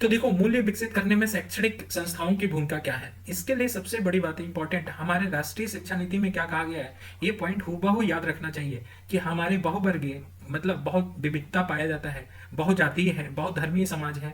Speaker 1: तो देखो मूल्य विकसित करने में शैक्षणिक संस्थाओं की भूमिका क्या है। इसके लिए सबसे बड़ी बात इंपॉर्टेंट, हमारे राष्ट्रीय शिक्षा नीति में क्या कहा गया है, ये पॉइंट हूबहू याद रखना चाहिए कि हमारे बहुवर्गीय मतलब बहुत विविधता पाया जाता है, बहुजातीय है, बहुत धर्मीय समाज है,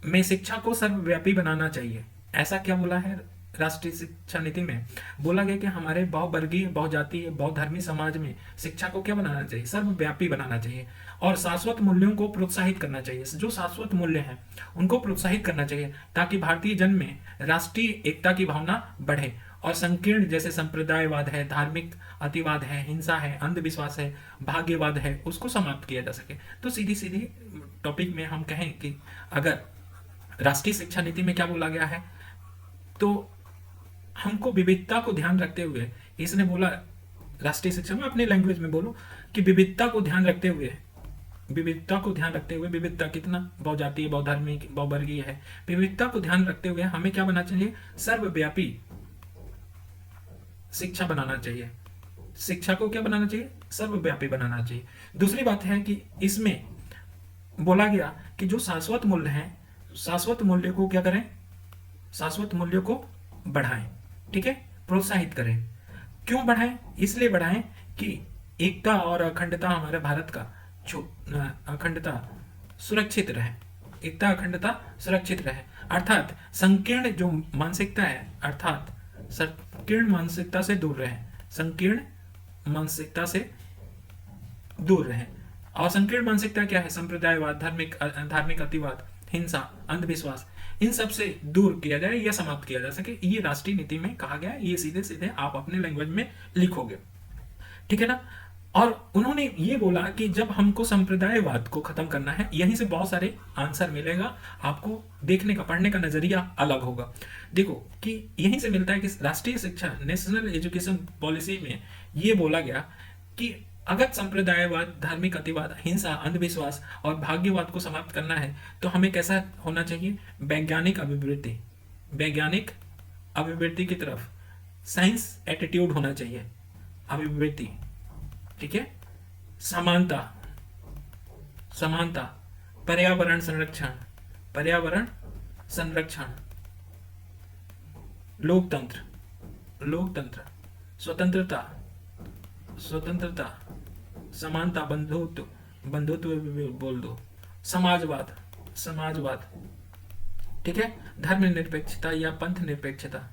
Speaker 1: में शिक्षा को सर्वव्यापी बनाना चाहिए। ऐसा क्या बोला है राष्ट्रीय शिक्षा नीति में? बोला गया कि हमारे बहुवर्गीय, बहुजातीय, बहुधर्मी समाज में शिक्षा को क्या बनाना चाहिए, सर्वव्यापी बनाना चाहिए। और शाश्वत मूल्यों को प्रोत्साहित करना चाहिए, जो शाश्वत मूल्य हैं उनको प्रोत्साहित करना चाहिए, ताकि भारतीय जन में राष्ट्रीय एकता की भावना बढ़े। और संकीर्ण जैसे संप्रदायवाद है, धार्मिक अतिवाद है, हिंसा है, अंधविश्वास है, भाग्यवाद है, उसको समाप्त किया जा सके। तो सीधी सीधी टॉपिक में हम कहें कि अगर राष्ट्रीय शिक्षा नीति में क्या बोला गया है, तो हमको विविधता को ध्यान रखते हुए, इसने बोला राष्ट्रीय शिक्षा में अपनी लैंग्वेज में बोलो कि विविधता को ध्यान रखते हुए, विविधता को ध्यान रखते हुए, विविधता कितना बहुजातीय, बहुधर्मिक, बहुवर्गीय है, विविधता को ध्यान रखते हुए हमें क्या बनाना चाहिए, सर्वव्यापी शिक्षा बनाना चाहिए। शिक्षा को क्या बनाना चाहिए, सर्वव्यापी बनाना चाहिए। दूसरी बात है कि इसमें बोला गया कि जो शाश्वत मूल्य हैं, शाश्वत मूल्य को क्या करें, शाश्वत मूल्य को बढ़ाएं। ठीक है, प्रोत्साहित करें। क्यों बढ़ाएं? इसलिए बढ़ाएं कि एकता और अखंडता हमारे भारत का अखंडता सुरक्षित रहे, एकता अखंडता सुरक्षित रहे। अर्थात संकीर्ण जो मानसिकता है, अर्थात संकीर्ण मानसिकता से दूर रहे, संकीर्ण मानसिकता से दूर रहे। और संकीर्ण मानसिकता क्या है? संप्रदायवाद, धार्मिक अतिवाद, हिंसा, अंधविश्वास, इन सब से दूर किया जाए या समाप्त किया जा सके। ये राष्ट्रीय नीति में कहा गया है, ये सीधे सीधे आप अपने लैंग्वेज में लिखोगे। ठीक है ना। और उन्होंने ये बोला कि जब हमको संप्रदायवाद को खत्म करना है, यहीं से बहुत सारे आंसर मिलेगा आपको, देखने का, पढ़ने का नजरिया अलग होगा। देखो कि यहीं से मिलता है कि राष्ट्रीय शिक्षा, नेशनल एजुकेशन पॉलिसी में ये बोला गया कि अगर संप्रदायवाद, धार्मिक अतिवाद, हिंसा, अंधविश्वास और भाग्यवाद को समाप्त करना है तो हमें कैसा होना चाहिए, वैज्ञानिक अभिवृत्ति, वैज्ञानिक अभिवृत्ति की तरफ साइंस एटीट्यूड होना चाहिए, अभिवृत्ति। ठीक है, समानता, समानता, पर्यावरण संरक्षण, पर्यावरण संरक्षण, लोकतंत्र, लोकतंत्र, स्वतंत्रता, स्वतंत्रता, समानता, बंधुत्व, बंधुत्व भी बोल दो, समाजवाद, समाजवाद। ठीक है, धर्मनिरपेक्षता या पंथ निरपेक्षता,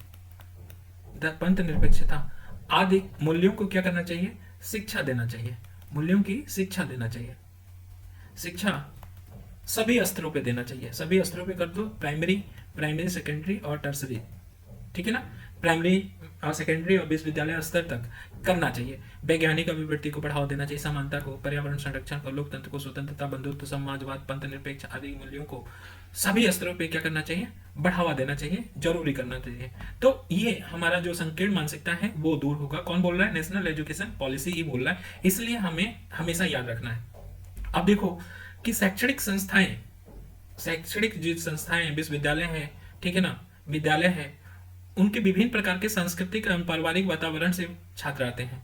Speaker 1: पंथ निरपेक्षता आदि मूल्यों को क्या करना चाहिए, शिक्षा देना चाहिए, मूल्यों की शिक्षा देना चाहिए। शिक्षा सभी स्तरों पे देना चाहिए, सभी स्तरों पे कर दो, प्राइमरी, प्राइमरी सेकेंडरी और टर्सरी। ठीक है ना, प्राइमरी और सेकेंडरी और विश्वविद्यालय स्तर तक करना चाहिए। वैज्ञानिक अभिवृत्ति को बढ़ावा देना चाहिए, समानता को, पर्यावरण संरक्षण को, लोकतंत्र को, स्वतंत्रता, बंधुत्व, समाजवाद, पंथ निरपेक्ष आदि मूल्यों को सभी स्तरों पे क्या करना चाहिए, बढ़ावा देना चाहिए, जरूरी करना चाहिए। तो ये हमारा जो संकीर्ण मानसिकता है वो दूर होगा। कौन बोल रहा है? नेशनल एजुकेशन पॉलिसी ही बोल रहा है, इसलिए हमें हमेशा याद रखना है। अब देखो कि शैक्षणिक संस्थाएं, शैक्षणिक जो संस्थाएं, विश्वविद्यालय है, ठीक है ना, विद्यालय है, उनके विभिन्न प्रकार के सांस्कृतिक एवं पारिवारिक वातावरण से छात्र आते हैं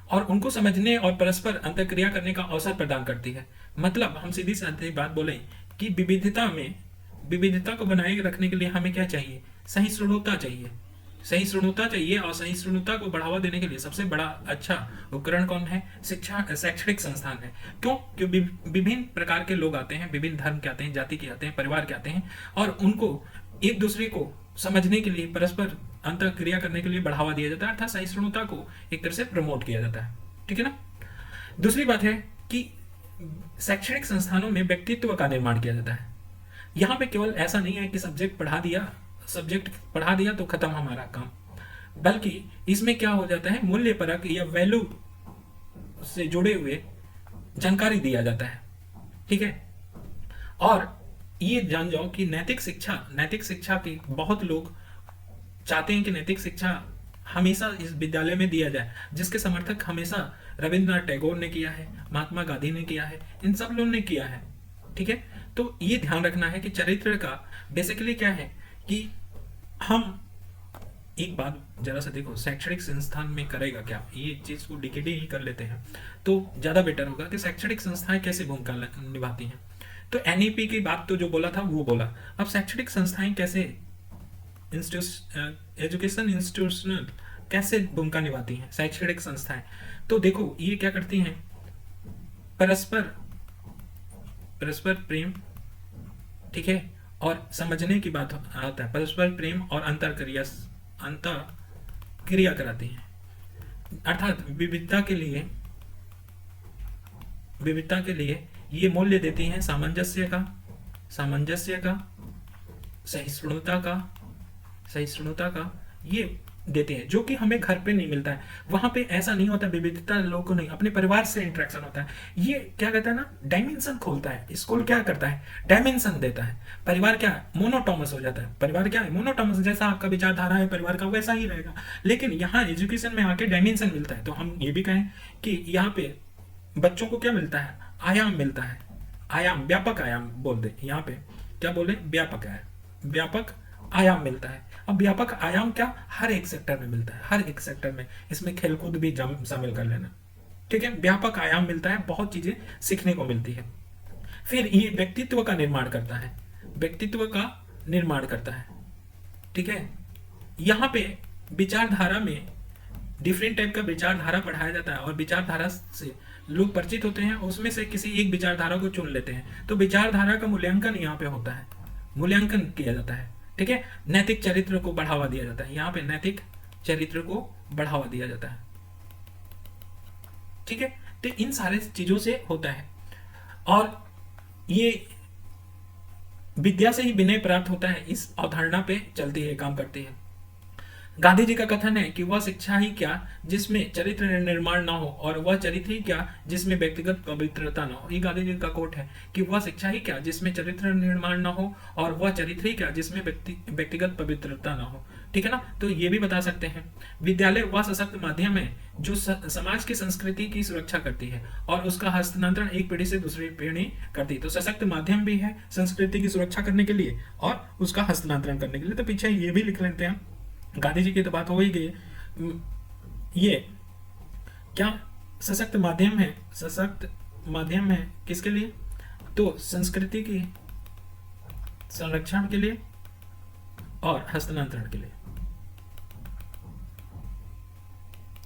Speaker 1: और उनको समझने और परस्पर अंतर्क्रिया करने का अवसर प्रदान करती है। मतलब हम सीधी साधी बात बोले कि विविधता में, विविधता को बनाए रखने के लिए हमें क्या चाहिए, सहिष्णुता चाहिए, सहिष्णुता चाहिए। और सहिष्णुता को बढ़ावा देने के लिए सबसे बड़ा अच्छा उपकरण कौन है? शिक्षा, शैक्षणिक संस्थान है। क्यों? क्योंकि विभिन्न प्रकार के लोग आते हैं, विभिन्न धर्म के आते हैं, जाति के आते हैं, परिवार के आते हैं, और उनको एक दूसरे को समझने के लिए, परस्पर अंतःक्रिया करने के लिए बढ़ावा दिया जाता है, अर्थात सहिष्णुता को एक तरह से प्रमोट किया जाता है। ठीक है ना। दूसरी बात है कि शैक्षणिक संस्थानों में व्यक्तित्व का निर्माण किया जाता है। यहाँ पे केवल ऐसा नहीं है कि सब्जेक्ट पढ़ा दिया तो खत्म हमारा काम, बल्कि इसमें क्या हो जाता है, मूल्य परक या वैल्यू से जुड़े हुए जानकारी दिया जाता है। ठीक है, और ये जान जाओ कि नैतिक शिक्षा की बहुत लोग चाहते हैं कि नैतिक शिक्षा हमेशा इस विद्यालय में दिया जाए, जिसके समर्थक हमेशा रविंद्रनाथ टैगोर ने किया है, महात्मा गांधी ने किया है, इन सब लोगों ने किया है। ठीक है, तो ये ध्यान रखना है कि चरित्र का बेसिकली क्या है कि हम एक बात जरा सा देखो, शैक्षणिक संस्थान में करेगा क्या, ये चीज को डीकेडी ही कर लेते हैं तो ज्यादा बेटर होगा कि शैक्षणिक संस्थाएं कैसे भूमिका निभाती हैं। तो एनईपी की बात तो जो बोला था वो बोला, अब शैक्षणिक संस्थाएं कैसे एजुकेशन इंस्टीट्यूशनल कैसे भूमिका निभाती हैं शैक्षणिक संस्थाएं। तो देखो ये क्या करती हैं, परस्पर परस्पर प्रेम, ठीक है, और समझने की बात आता है, परस्पर प्रेम और अंतर क्रिया कराती हैं, अर्थात विविधता के लिए ये मूल्य देती हैं सामंजस्य का, सहिष्णुता का ये देते हैं, जो कि हमें घर पे नहीं मिलता है। वहां पे ऐसा नहीं होता, विविधता लोगों को नहीं, अपने परिवार से इंटरेक्शन होता है। ये क्या कहता है ना, डायमेंशन खोलता है। स्कूल क्या करता है, डायमेंशन देता है। परिवार क्या है, मोनोटोमस हो जाता है। परिवार क्या है, मोनोटोमस, जैसा आपका विचारधारा है परिवार का वैसा ही रहेगा। लेकिन यहाँ एजुकेशन में आके डायमेंशन मिलता है। तो हम ये भी कहें कि यहाँ पे बच्चों को क्या मिलता है, आयाम मिलता है। आयाम, व्यापक आयाम बोल दे, यहाँ पे क्या बोले, व्यापक आयाम मिलता है। अब व्यापक आयाम क्या, हर एक सेक्टर में मिलता है, हर एक सेक्टर में, इसमें खेलकूद भी शामिल कर लेना। ठीक है, व्यापक आयाम मिलता है, बहुत चीजें सीखने को मिलती है। फिर ये व्यक्तित्व का निर्माण करता है, ठीक है। यहाँ पे विचारधारा में डिफरेंट टाइप का विचारधारा पढ़ाया जाता है, और विचारधारा से लोग परिचित होते हैं, उसमें से किसी एक विचारधारा को चुन लेते हैं। तो विचारधारा का मूल्यांकन यहाँ पे होता है, मूल्यांकन किया जाता है। ठीक है, नैतिक चरित्र को बढ़ावा दिया जाता है, यहाँ पे नैतिक चरित्र को बढ़ावा दिया जाता है। ठीक है, तो इन सारे चीजों से होता है, और ये विद्या से ही विनय प्राप्त होता है, इस अवधारणा पे चलती है, काम करती है। गांधी जी का कथन है कि वह शिक्षा ही क्या जिसमें चरित्र निर्माण ना हो, और वह चरित्र ही क्या जिसमें व्यक्तिगत पवित्रता ना हो। ये गांधी जी का कोट है कि वह शिक्षा ही क्या जिसमें चरित्र निर्माण ना हो, और वह चरित्र ही क्या जिसमें व्यक्तिगत पवित्रता ना हो। ठीक है ना, तो ये भी बता सकते हैं विद्यालय वह सशक्त माध्यम है जो समाज की संस्कृति की सुरक्षा करती है, और उसका हस्तांतरण एक पीढ़ी से दूसरी पीढ़ी करती है। तो सशक्त माध्यम भी है संस्कृति की सुरक्षा करने के लिए और उसका हस्तांतरण करने के लिए। तो पीछे ये भी लिख लेते हैं, गांधी जी की तो बात हो ही गई। ये क्या सशक्त माध्यम है किसके लिए, तो संस्कृति की संरक्षण के लिए और हस्तांतरण के लिए।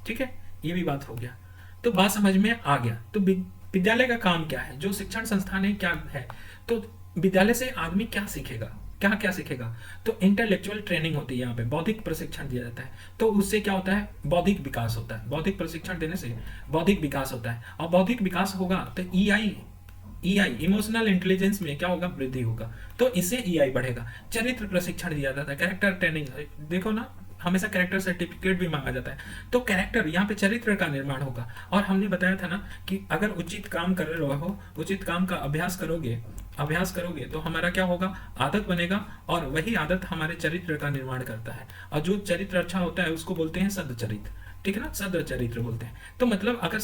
Speaker 1: ठीक है, ये भी बात हो गया, तो बात समझ में आ गया। तो विद्यालय का काम क्या है, जो शिक्षण संस्थान है क्या है, तो विद्यालय से आदमी क्या सीखेगा, क्या सीखेगा, तो इंटेलेक्चुअल ट्रेनिंग होती है, यहाँ पे बौद्धिक प्रशिक्षण दिया जाता है। तो उससे क्या होता है, बौद्धिक विकास होता है। बौद्धिक प्रशिक्षण देने से बौद्धिक विकास होता है, और बौद्धिक विकास होगा तो ईआई इमोशनल इंटेलिजेंस में क्या होगा, वृद्धि होगा, तो इससे ईआई बढ़ेगा। चरित्र प्रशिक्षण दिया जाता है, कैरेक्टर ट्रेनिंग, देखो ना हमेशा कैरेक्टर सर्टिफिकेट भी मांगा जाता है। तो कैरेक्टर, यहाँ पे चरित्र का निर्माण होगा। और हमने बताया था ना कि अगर उचित काम कर रहे हो, उचित काम का अभ्यास करोगे तो हमारा क्या होगा, आदत बनेगा, और वही आदत हमारे चरित्र का निर्माण करता है। और जो चरित्र अच्छा होता है उसको बोलते हैं सद्चरित्र। ठीक है ना, सद्चरित्र बोलते हैं। तो मतलब अगर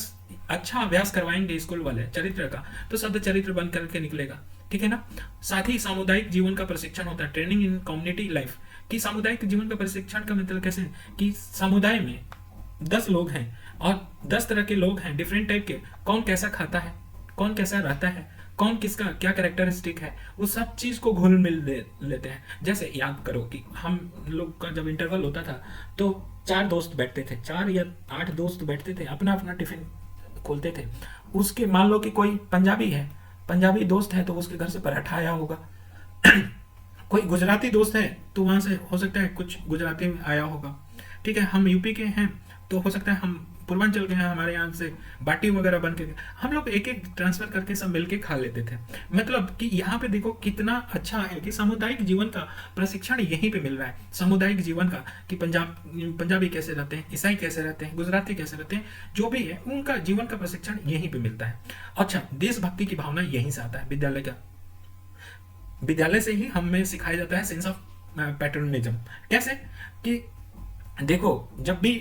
Speaker 1: अच्छा अभ्यास करवाएंगे स्कूल वाले चरित्र का, तो सद्चरित्र बन करके निकलेगा। ठीक है ना, साथ ही सामुदायिक जीवन का प्रशिक्षण होता है, ट्रेनिंग इन कम्युनिटी लाइफ। कि सामुदायिक जीवन का प्रशिक्षण का मतलब कैसे, कि समुदाय में 10 लोग हैं और 10 तरह के लोग हैं, डिफरेंट टाइप के, कौन कैसा खाता है, कौन कैसा रहता है, कौन किसका क्या कैरेक्टरिस्टिक है, वो सब चीज को घुल मिल लेते हैं। जैसे याद करो कि हम लोग का जब इंटरवल होता था तो 4 दोस्त बैठते थे, 4 या 8 दोस्त बैठते थे, अपना अपना टिफिन खोलते थे। उसके मान लो कि कोई पंजाबी दोस्त है तो उसके घर से पराठा आया होगा कोई गुजराती दोस्त है तो वहां से हो सकता है कुछ गुजराती में आया होगा। ठीक है, हम यूपी के हैं तो हो सकता है हम पूर्वांचल के हैं, हमारे यहाँ से बाटी वगैरह बन के हम लोग एक एक ट्रांसफर करके सब मिलके खा लेते थे। मतलब कि यहाँ पे देखो कितना अच्छा है कि सामुदायिक जीवन का प्रशिक्षण यहीं पे मिल रहा है। सामुदायिक जीवन का कि पंजाबी कैसे रहते हैं, ईसाई कैसे रहते हैं, गुजराती कैसे रहते हैं, जो भी है उनका जीवन का प्रशिक्षण यहीं पे मिलता है। अच्छा, देशभक्ति की भावना यहीं से आता है, विद्यालय से ही हमें सिखाया जाता है सेंस ऑफ पैट्रोनिज्म। कैसे कि देखो, जब भी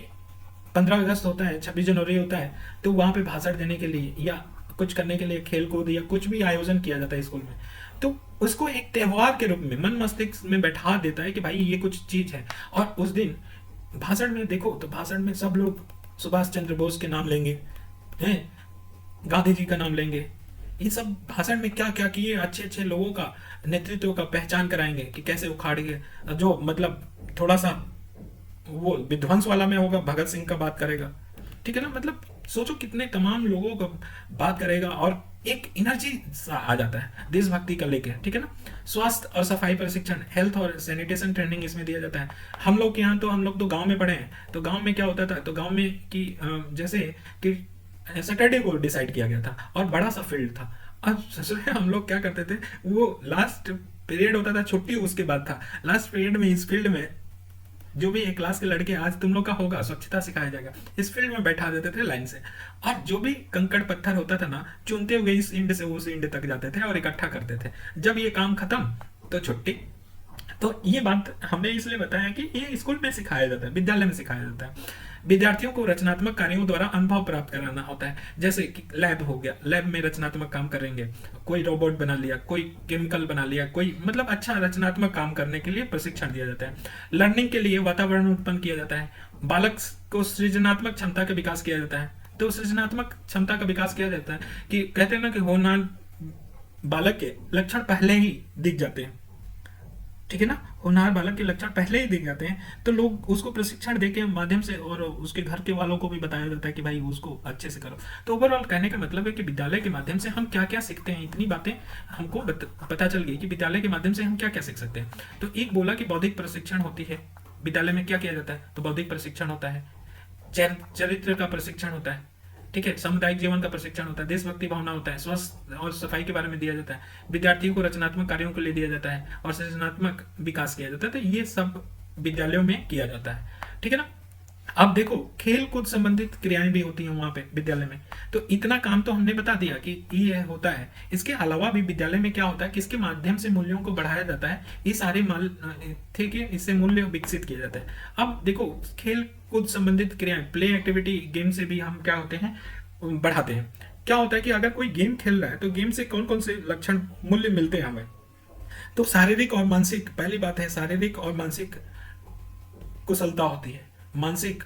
Speaker 1: 15 अगस्त होता है, 26 जनवरी होता है, तो वहाँ पे भाषण देने के लिए या कुछ करने के लिए खेल कूद या कुछ भी आयोजन किया जाता है स्कूल में, तो उसको एक त्यौहार के रूप में मन मस्तिष्क में बैठा देता है कि भाई ये कुछ चीज़ है। और उस दिन भाषण में देखो तो भाषण में सब लोग सुभाष चंद्र बोस के नाम लेंगे, हैं, गांधी जी का नाम लेंगे। ये सब भाषण में क्या क्या किए, अच्छे अच्छे लोगों का नेतृत्व का पहचान कराएंगे कि कैसे उखाड़िए, जो मतलब थोड़ा सा वो विध्वंस वाला में होगा, भगत सिंह का बात करेगा, ठीक है ना। मतलब सोचो कितने तमाम लोगों का बात करेगा और एक एनर्जी सा आ जाता है देशभक्ति का लेके, ठीक है ना। स्वास्थ्य और सफाई प्रशिक्षण, हेल्थ और सैनिटेशन ट्रेनिंग इसमें दिया जाता है। हम लोग के यहाँ तो हम लोग तो गांव में पढ़े हैं, तो गांव में क्या होता था, तो गांव में कि जैसे कि सैटरडे को डिसाइड किया गया था और बड़ा सा फील्ड था। अब ससुर हम लोग क्या करते थे, वो लास्ट पीरियड होता था, छुट्टी उसके बाद था, लास्ट पीरियड में इस फील्ड में जो भी एक क्लास के लड़के आज तुम लोग का होगा स्वच्छता सिखाया जाएगा, इस फील्ड में बैठा देते थे लाइन से। और जो भी कंकड़ पत्थर होता था ना, चुनते हुए इस इंड से उस इंड तक जाते थे और इकट्ठा करते थे। जब ये काम खत्म तो छुट्टी। तो ये बात हमने इसलिए बताया कि ये स्कूल में सिखाया जाता है, विद्यालय में सिखाया जाता है। विद्यार्थियों को रचनात्मक कार्यों द्वारा अनुभव प्राप्त कराना होता है। जैसे कि लैब हो गया, लैब में रचनात्मक काम करेंगे, कोई रोबोट बना लिया, कोई केमिकल बना लिया, कोई मतलब अच्छा रचनात्मक काम करने के लिए प्रशिक्षण दिया जाता है। लर्निंग के लिए वातावरण उत्पन्न किया जाता है। बालक को सृजनात्मक क्षमता का विकास किया जाता है। तो सृजनात्मक क्षमता का विकास किया जाता है कि कहते हैं ना कि होनहार बालक के लक्षण पहले ही दिख जाते हैं, ठीक है ना। होनहार बालक के लक्षण पहले ही दिख जाते हैं, तो लोग उसको प्रशिक्षण दे के माध्यम से और उसके घर के वालों को भी बताया जाता है कि भाई उसको अच्छे से करो। तो ओवरऑल कहने का मतलब है कि विद्यालय के माध्यम से हम क्या क्या सीखते हैं, इतनी बातें हमको पता चल गई कि विद्यालय के माध्यम से हम क्या क्या सीख सकते हैं। तो एक बोला कि बौद्धिक प्रशिक्षण होती है, विद्यालय में क्या किया जाता है, तो बौद्धिक प्रशिक्षण होता है, चरित्र का प्रशिक्षण होता है, ठीक है, सामुदायिक जीवन का प्रशिक्षण होता है, देशभक्ति भावना होता है, स्वास्थ्य और सफाई के बारे में दिया जाता है, विद्यार्थियों को रचनात्मक कार्यों के लिए दिया जाता है और सृजनात्मक विकास किया जाता है। तो ये सब विद्यालयों में किया जाता है, ठीक है ना। अब देखो खेल कूद संबंधित क्रियाएं भी होती हैं वहां पे विद्यालय में। तो इतना काम तो हमने बता दिया कि ये होता है। इसके अलावा भी विद्यालय में क्या होता है, किसके माध्यम से मूल्यों को बढ़ाया जाता है, ये सारे माल थे कि इससे मूल्य विकसित किया जाता है। अब देखो खेल कूद संबंधित क्रियाएं, प्ले एक्टिविटी, गेम से भी हम क्या होते हैं, बढ़ाते हैं। क्या होता है कि अगर कोई गेम खेल रहा है तो गेम से कौन कौन से लक्षण मूल्य मिलते हैं हमें, तो शारीरिक और मानसिक, पहली बात है शारीरिक और मानसिक कुशलता होती है, मानसिक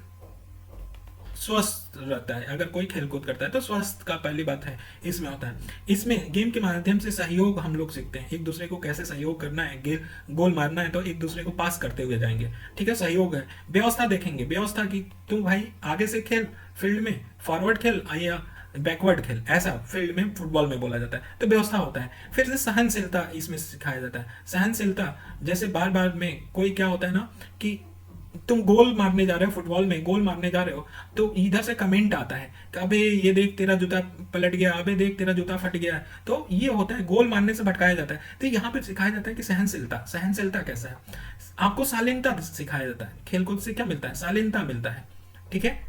Speaker 1: स्वस्थ रहता है। अगर कोई खेलकूद करता है तो स्वास्थ्य का पहली बात है इसमें होता है। इसमें गेम के माध्यम से सहयोग हम लोग सीखते हैं, एक दूसरे को कैसे सहयोग करना है, गोल मारना है तो एक दूसरे को पास करते हुए जाएंगे, ठीक है, सहयोग है। व्यवस्था देखेंगे, व्यवस्था की तुम भाई आगे से खेल फील्ड में, फॉरवर्ड खेल या बैकवर्ड खेल, ऐसा फील्ड में फुटबॉल में बोला जाता है, तो व्यवस्था होता है। फिर से सहनशीलता इसमें सिखाया जाता है। सहनशीलता जैसे बार बार में कोई क्या होता है ना कि तुम गोल मारने जा रहे हो, फुटबॉल में गोल मारने जा रहे हो तो इधर से कमेंट आता है कि अबे ये देख तेरा जूता पलट गया, अबे देख तेरा जूता फट गया, तो ये होता है गोल मारने से भटकाया जाता है। तो यहाँ पे सिखाया जाता है कि सहनशीलता, सहनशीलता कैसा है। आपको शालीनता सिखाया जाता है। खेलकूद से क्या मिलता है, शालीनता मिलता है, ठीक है।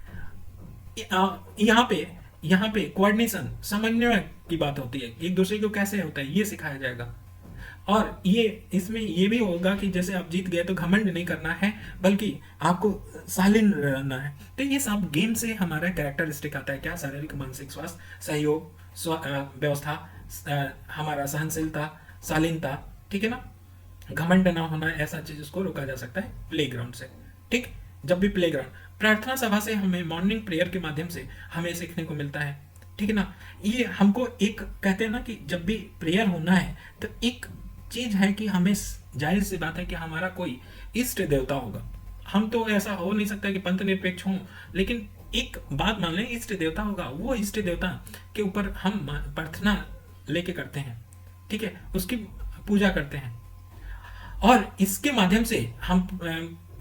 Speaker 1: यहाँ पे कोऑर्डिनेशन, समन्वय की बात होती है, एक दूसरे को कैसे होता है ये सिखाया जाएगा। और ये इसमें ये भी होगा कि जैसे आप जीत गए तो घमंड नहीं करना है, बल्कि आपको शालीन रहना है। तो ये सब गेम से हमारा कैरेक्टरिस्टिक आता है, क्या, शारीरिक मानसिक स्वास्थ्य, सहयोग, व्यवस्था, हमारा सहनशीलता, शालीनता, ठीक है ना, घमंड ना होना, ऐसा चीज उसको रोका जा सकता है प्लेग्राउंड से, ठीक। जब भी प्लेग्राउंड, प्रार्थना सभा से हमें मॉर्निंग प्रेयर के माध्यम से हमें सीखने को मिलता है, ठीक है ना। ये हमको एक कहते हैं ना कि जब भी प्रेयर होना है तो एक चीज है कि हमें, जाहिर सी बात है कि हमारा कोई इष्ट देवता होगा। हम तो ऐसा हो नहीं सकता कि पंथ निरपेक्ष हों, लेकिन एक बात मान लें इष्ट देवता होगा, वो इष्ट देवता के ऊपर हम प्रार्थना लेके करते हैं, ठीक है, उसकी पूजा करते हैं और इसके माध्यम से हम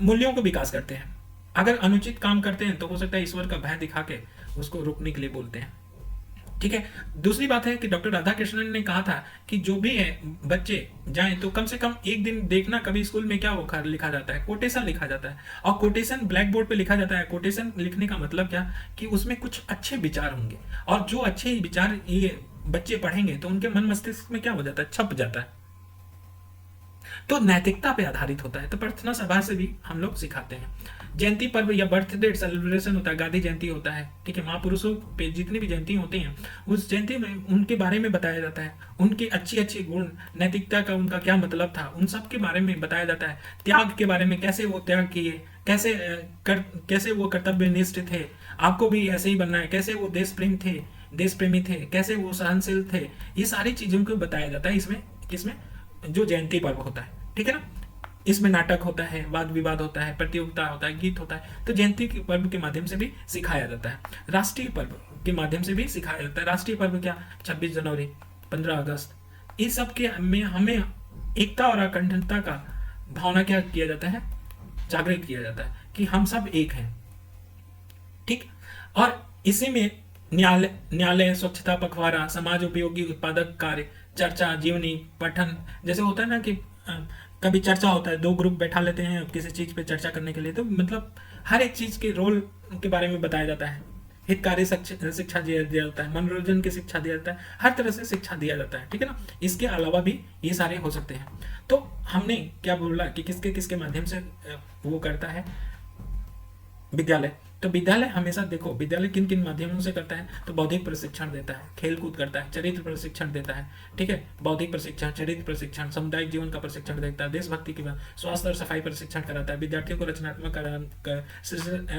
Speaker 1: मूल्यों को विकास करते हैं। अगर अनुचित काम करते हैं तो हो सकता है ईश्वर का भय दिखा के उसको रोकने के लिए बोलते हैं, ठीक है। दूसरी बात है कि डॉक्टर राधा कृष्णन ने कहा था कि जो भी है बच्चे जाएं तो कम से कम एक दिन देखना, कभी स्कूल में क्या लिखा जाता है, कोटेशन लिखा जाता है। और कोटेशन ब्लैक बोर्ड पे लिखा जाता है। कोटेशन लिखने का मतलब क्या, कि उसमें कुछ अच्छे विचार होंगे और जो अच्छे विचार ये बच्चे पढ़ेंगे तो उनके मन मस्तिष्क में क्या हो जाता है, छप जाता है, तो नैतिकता पे आधारित होता है। तो प्रार्थना सभा से भी हम लोग सिखाते हैं। जयंती पर्व या बर्थडे सेलिब्रेशन होता है, गांधी जयंती होता है, ठीक है, महापुरुषों पे जितनी भी जयंती होती हैं उस जयंती में उनके बारे में बताया जाता है, उनकी अच्छी अच्छी गुण, नैतिकता का उनका क्या मतलब था, उन सब के बारे में बताया जाता है, त्याग के बारे में, कैसे वो त्याग किए, कैसे वो कर्तव्यनिष्ठ थे, आपको भी ऐसे ही बनना है, कैसे वो देश प्रेमी थे, कैसे वो सहनशील थे, ये सारी चीजों को बताया जाता है इसमें, किसमें, जो जयंती पर्व होता है, ठीक है ना। इसमें नाटक होता है, वाद विवाद होता है, प्रतियोगिता होता है, गीत होता है, तो जयंती के पर्व के माध्यम से भी सिखाया जाता है, राष्ट्रीय पर्व के माध्यम से भी सिखाया जाता है। राष्ट्रीय पर्व क्या, 26 जनवरी, 15 अगस्त, इस सब के में हमें एकता और अखंडता का भावना क्या किया जाता है, जागृत किया जाता है कि हम सब एक हैं, ठीक। और इसी में न्यायालय, स्वच्छता पखवाड़ा, समाज उपयोगी उत्पादक कार्य, चर्चा, जीवनी, पठन, जैसे होता है ना कि कभी चर्चा होता है, दो ग्रुप बैठा लेते हैं किसी चीज पे चर्चा करने के लिए, तो मतलब हर एक चीज के रोल के बारे में बताया जाता है, हितकारी शिक्षा दिया जाता है, मनोरंजन की शिक्षा दिया जाता है, हर तरह से शिक्षा दिया जाता है, ठीक है ना। इसके अलावा भी ये सारे हो सकते हैं। तो हमने क्या बोला कि किसके किसके माध्यम से वो करता है विद्यालय, तो विद्यालय हमेशा देखो, विद्यालय किन किन माध्यमों से करता है, तो बौद्धिक प्रशिक्षण देता है, खेल कूद करता है, चरित्र प्रशिक्षण देता है, ठीक है, बौद्धिक प्रशिक्षण, चरित्र प्रशिक्षण, सामुदायिक जीवन का प्रशिक्षण देता है, देशभक्ति की, स्वास्थ्य और सफाई प्रशिक्षण कराता है, विद्यार्थियों को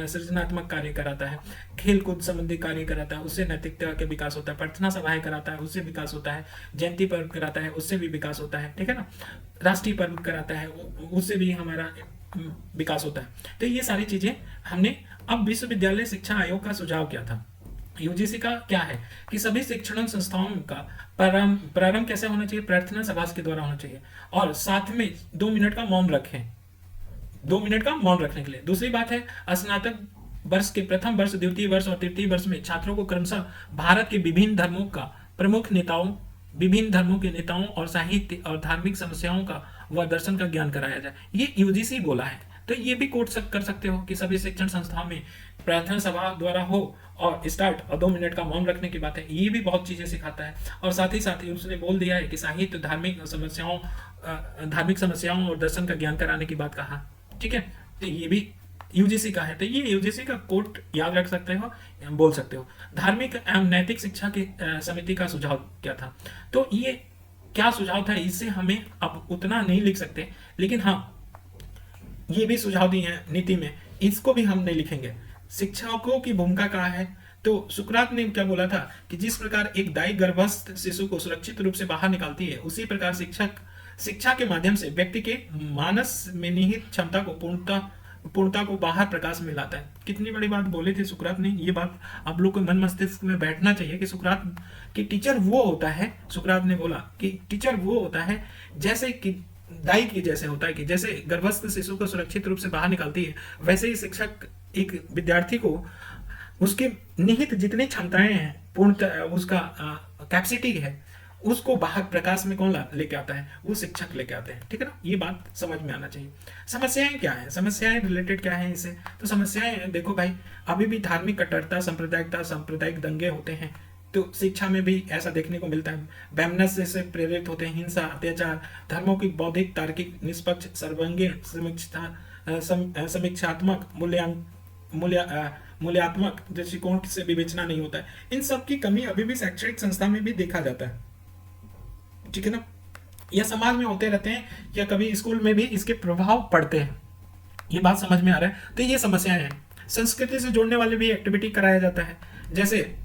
Speaker 1: सृजनात्मक कार्य कराता है, खेल कूद संबंधी कार्य कराता है, उससे नैतिकता का विकास होता है, प्रार्थना सभाएं कराता है, उससे विकास होता है, जयंती पर्व कराता है, उससे भी विकास होता है, ठीक है ना, राष्ट्रीय पर्व कराता है, उससे भी हमारा विकास होता है। तो ये सारी चीजें हमने। अब विश्वविद्यालय शिक्षा आयोग का सुझाव क्या था, यूजीसी का क्या है कि सभी शिक्षण संस्थाओं का प्रारंभ कैसे होना चाहिए, प्रार्थना सभा के द्वारा होना चाहिए, और साथ में 2 मिनट का मौन रखें, 2 मिनट का मौन रखने के लिए। दूसरी बात है, स्नातक वर्ष के प्रथम वर्ष, द्वितीय वर्ष और तृतीय वर्ष में छात्रों को क्रमशः भारत के विभिन्न धर्मों का प्रमुख नेताओं, विभिन्न धर्मों के नेताओं और साहित्य और धार्मिक समस्याओं का व दर्शन का ज्ञान कराया जाए। ये यूजीसी बोला है, तो ये भी कोट कर सकते हो कि सभी शिक्षण संस्थाओं में प्रार्थना सभा द्वारा हो और स्टार्ट और 2 मिनट का मौन रखने की बात है। ये भी बहुत चीजें सिखाता है। और साथ ही उसने बोल दिया है कि साहित्य, धार्मिक समस्याओं और दर्शन का ज्ञान कराने की बात कहा, ठीक है। तो ये भी यूजीसी का है, तो ये यूजीसी का कोट याद रख सकते हो, बोल सकते हो। धार्मिक एवं नैतिक शिक्षा की समिति का सुझाव क्या था, तो ये क्या सुझाव था, इससे हमें अब उतना नहीं लिख सकते, लेकिन हाँ ये भी सुझाव दिए हैं नीति में, इसको भी हम नहीं लिखेंगे। शिक्षकों की भूमिका क्या है, तो सुकरात ने क्या बोला था कि जिस प्रकार एक दाई गर्भस्थ शिशु को सुरक्षित रूप से बाहर निकालती है, उसी प्रकार शिक्षा के माध्यम से व्यक्ति के मानस में निहित क्षमता को पूर्णता को बाहर प्रकाश में लाता है। कितनी बड़ी बात बोली थी सुकरात ने, ये बात आप लोग को मन मस्तिष्क में बैठना चाहिए कि सुकरात की टीचर वो होता है, सुकरात ने बोला कि टीचर वो होता है जैसे कि दाई की जैसे होता है, कि जैसे गर्भस्थ शिशु को सुरक्षित रूप से बाहर निकालती है, वैसे ही शिक्षक एक विद्यार्थी को उसके निहित जितनी क्षमताएं हैं, पूर्ण उसका कैपेसिटी है, उसको बाहर प्रकाश में कौन लेके आता है, वो शिक्षक लेके आते हैं, ठीक है ना। ये बात समझ में आना चाहिए। समस्याएं क्या है, समस्याएं रिलेटेड क्या है इससे, तो समस्याएं देखो भाई, अभी भी धार्मिक कट्टरता, सांप्रदायिक दंगे होते हैं, तो शिक्षा में भी ऐसा देखने को मिलता है। वैमनस्य से प्रेरित होते हैं, हिंसा, अत्याचार, धर्मों की बौद्धिक, तार्किक, निष्पक्ष, सर्वांगीण, समीक्षात्मक, मूल्यात्मक दृष्टिकोण से विवेचना नहीं होता है। इन सब की कमी अभी भी शैक्षणिक संस्था में भी देखा जाता है, ठीक है ना। यह समाज में होते रहते हैं, या कभी स्कूल में भी इसके प्रभाव पड़ते हैं, ये बात समझ में आ रहा है। तो ये समस्याएं हैं। संस्कृति से जोड़ने वाले भी एक्टिविटी कराया जाता है, जैसे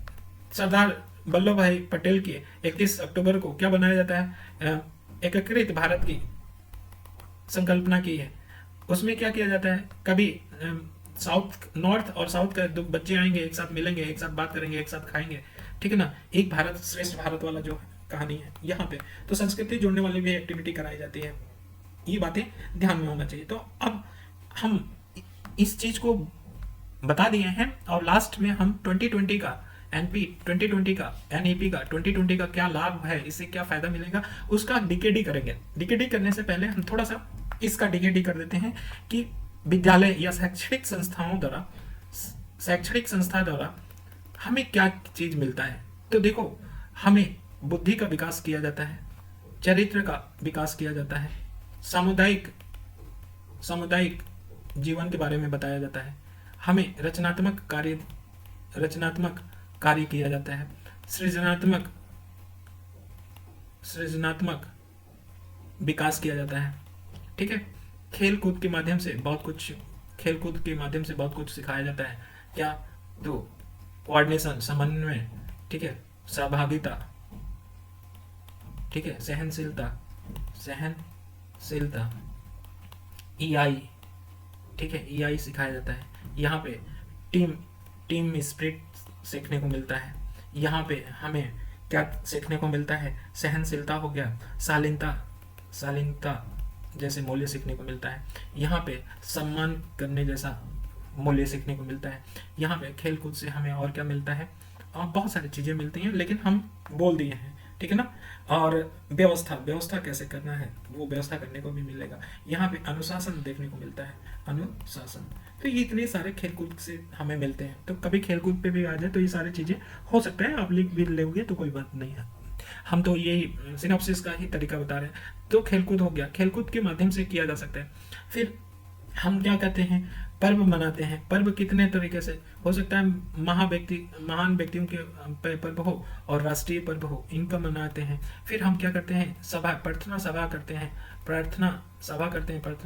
Speaker 1: सरदार वल्लभ भाई पटेल की 31 अक्टूबर को क्या बनाया जाता है, एकीकृत भारत की संकल्पना की है। उसमें क्या किया जाता है, कभी नॉर्थ और साउथ का दो बच्चे आएंगे, एक साथ मिलेंगे, एक साथ बात करेंगे, एक साथ खाएंगे, ठीक है ना। एक भारत श्रेष्ठ भारत वाला जो कहानी है यहाँ पे, तो संस्कृति जोड़ने वाली भी एक्टिविटी कराई जाती है। ये बातें ध्यान में होना चाहिए। तो अब हम इस चीज को बता दिए हैं, और लास्ट में हम 2020 का एनपी 2020 का एनईपी का 2020 का क्या लाभ है, इससे क्या फायदा मिलेगा, उसका डीकेडी करेंगे। डीकेडी करने से पहले हम थोड़ा सा इसका डीकेडी कर देते हैं कि विद्यालय या शैक्षणिक संस्था द्वारा हमें क्या चीज मिलता है। तो देखो, हमें बुद्धि का विकास किया जाता है, चरित्र का विकास किया जाता है, सामुदायिक जीवन के बारे में बताया जाता है। हमें रचनात्मक कार्य किया जाता है। सृजनात्मक सृजनात्मक विकास किया जाता है। ठीक है। खेल कूद के माध्यम से बहुत कुछ सिखाया जाता है। क्या? तो कोऑर्डिनेशन, समन्वय, ठीक है, सहभागिता, ठीक है, सहनशीलता, ईआई, ठीक है, ईआई सिखाया जाता है। यहाँ पे टीम टीम स्पिरिट सीखने को मिलता है। यहाँ पे हमें क्या सीखने को मिलता है? सहनशीलता हो गया, शालीनता जैसे मूल्य सीखने को मिलता है। यहाँ पे सम्मान करने जैसा मूल्य सीखने को मिलता है। यहाँ पे खेल कूद से हमें और क्या मिलता है? और बहुत सारी चीज़ें मिलती हैं, लेकिन हम बोल दिए हैं, ठीक है ना। और व्यवस्था कैसे करना है, वो व्यवस्था करने को भी मिलेगा। यहाँ पे अनुशासन देखने को मिलता है, अनुशासन। तो ये इतने सारे खेल कूद से हमें मिलते हैं। तो कभी खेल कूद पे भी आ जाए तो ये सारी चीज़ें हो सकता है आप लिख भी लोगे तो कोई बात नहीं है। हम तो यही सिनॉप्सिस का ही तरीका बता रहे हैं। तो खेलकूद हो गया, खेलकूद के माध्यम से किया जा सकता है। फिर हम क्या कहते हैं? पर्व मनाते हैं। पर्व कितने तरीके से हो सकता है? महान व्यक्तियों के पर्व हो और राष्ट्रीय पर्व हो, इनका मनाते हैं। फिर हम क्या करते हैं? प्रार्थना सभा करते हैं। प्रार्थना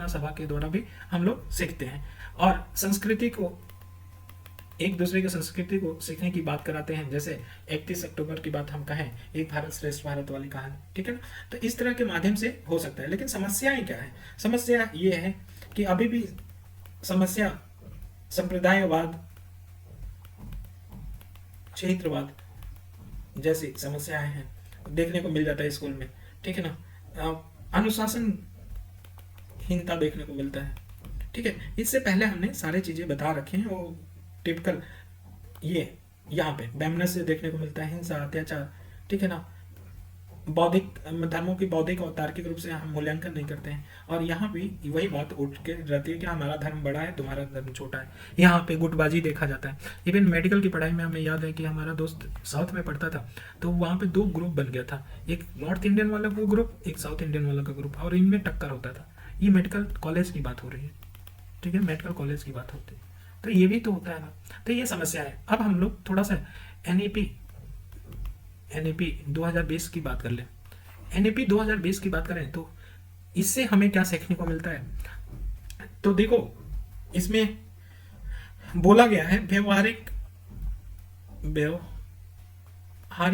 Speaker 1: सभा के द्वारा भी हम लोग सीखते हैं। और एक दूसरे की संस्कृति को सीखने की बात कराते हैं। जैसे 31 अक्टूबर की बात हम कहें, एक भारत श्रेष्ठ भारत वाली कहानी, ठीक है ना। तो इस तरह के माध्यम से हो सकता है। लेकिन समस्याएं क्या है? समस्या ये है कि अभी भी संप्रदायवाद, क्षेत्रवाद जैसी समस्याएं हैं, देखने को मिल जाता है स्कूल में, ठीक है ना। अनुशासनहीनता देखने को मिलता है, ठीक है। इससे पहले हमने सारी चीजें बता रखी हैं। वो टिपिकल ये यहाँ पे बैमनस से देखने को मिलता है, हिंसा, अत्याचार, ठीक है ना। बौद्धिक धर्मों की बौद्धिक और तार्किक रूप से हम मूल्यांकन नहीं करते हैं। और यहाँ भी वही बात उठ के रहती है कि हमारा धर्म बड़ा है, तुम्हारा धर्म छोटा है। यहाँ पे गुटबाजी देखा जाता है। इवन मेडिकल की पढ़ाई में हमें याद है कि हमारा दोस्त साउथ में पढ़ता था, तो वहाँ पे 2 ग्रुप बन गया था, एक नॉर्थ इंडियन वाला का ग्रुप, एक साउथ इंडियन वाला का ग्रुप, और इनमें टक्कर होता था। ये मेडिकल कॉलेज की बात हो रही है, ठीक है, मेडिकल कॉलेज की बात होती है। तो ये भी तो होता है ना। तो ये समस्या है। अब हम लोग थोड़ा सा एनईपी 2020 की बात कर लें। एनईपी 2020 की बात करें तो इससे हमें क्या सीखने को मिलता है? तो देखो, इसमें बोला गया है व्यवहारिक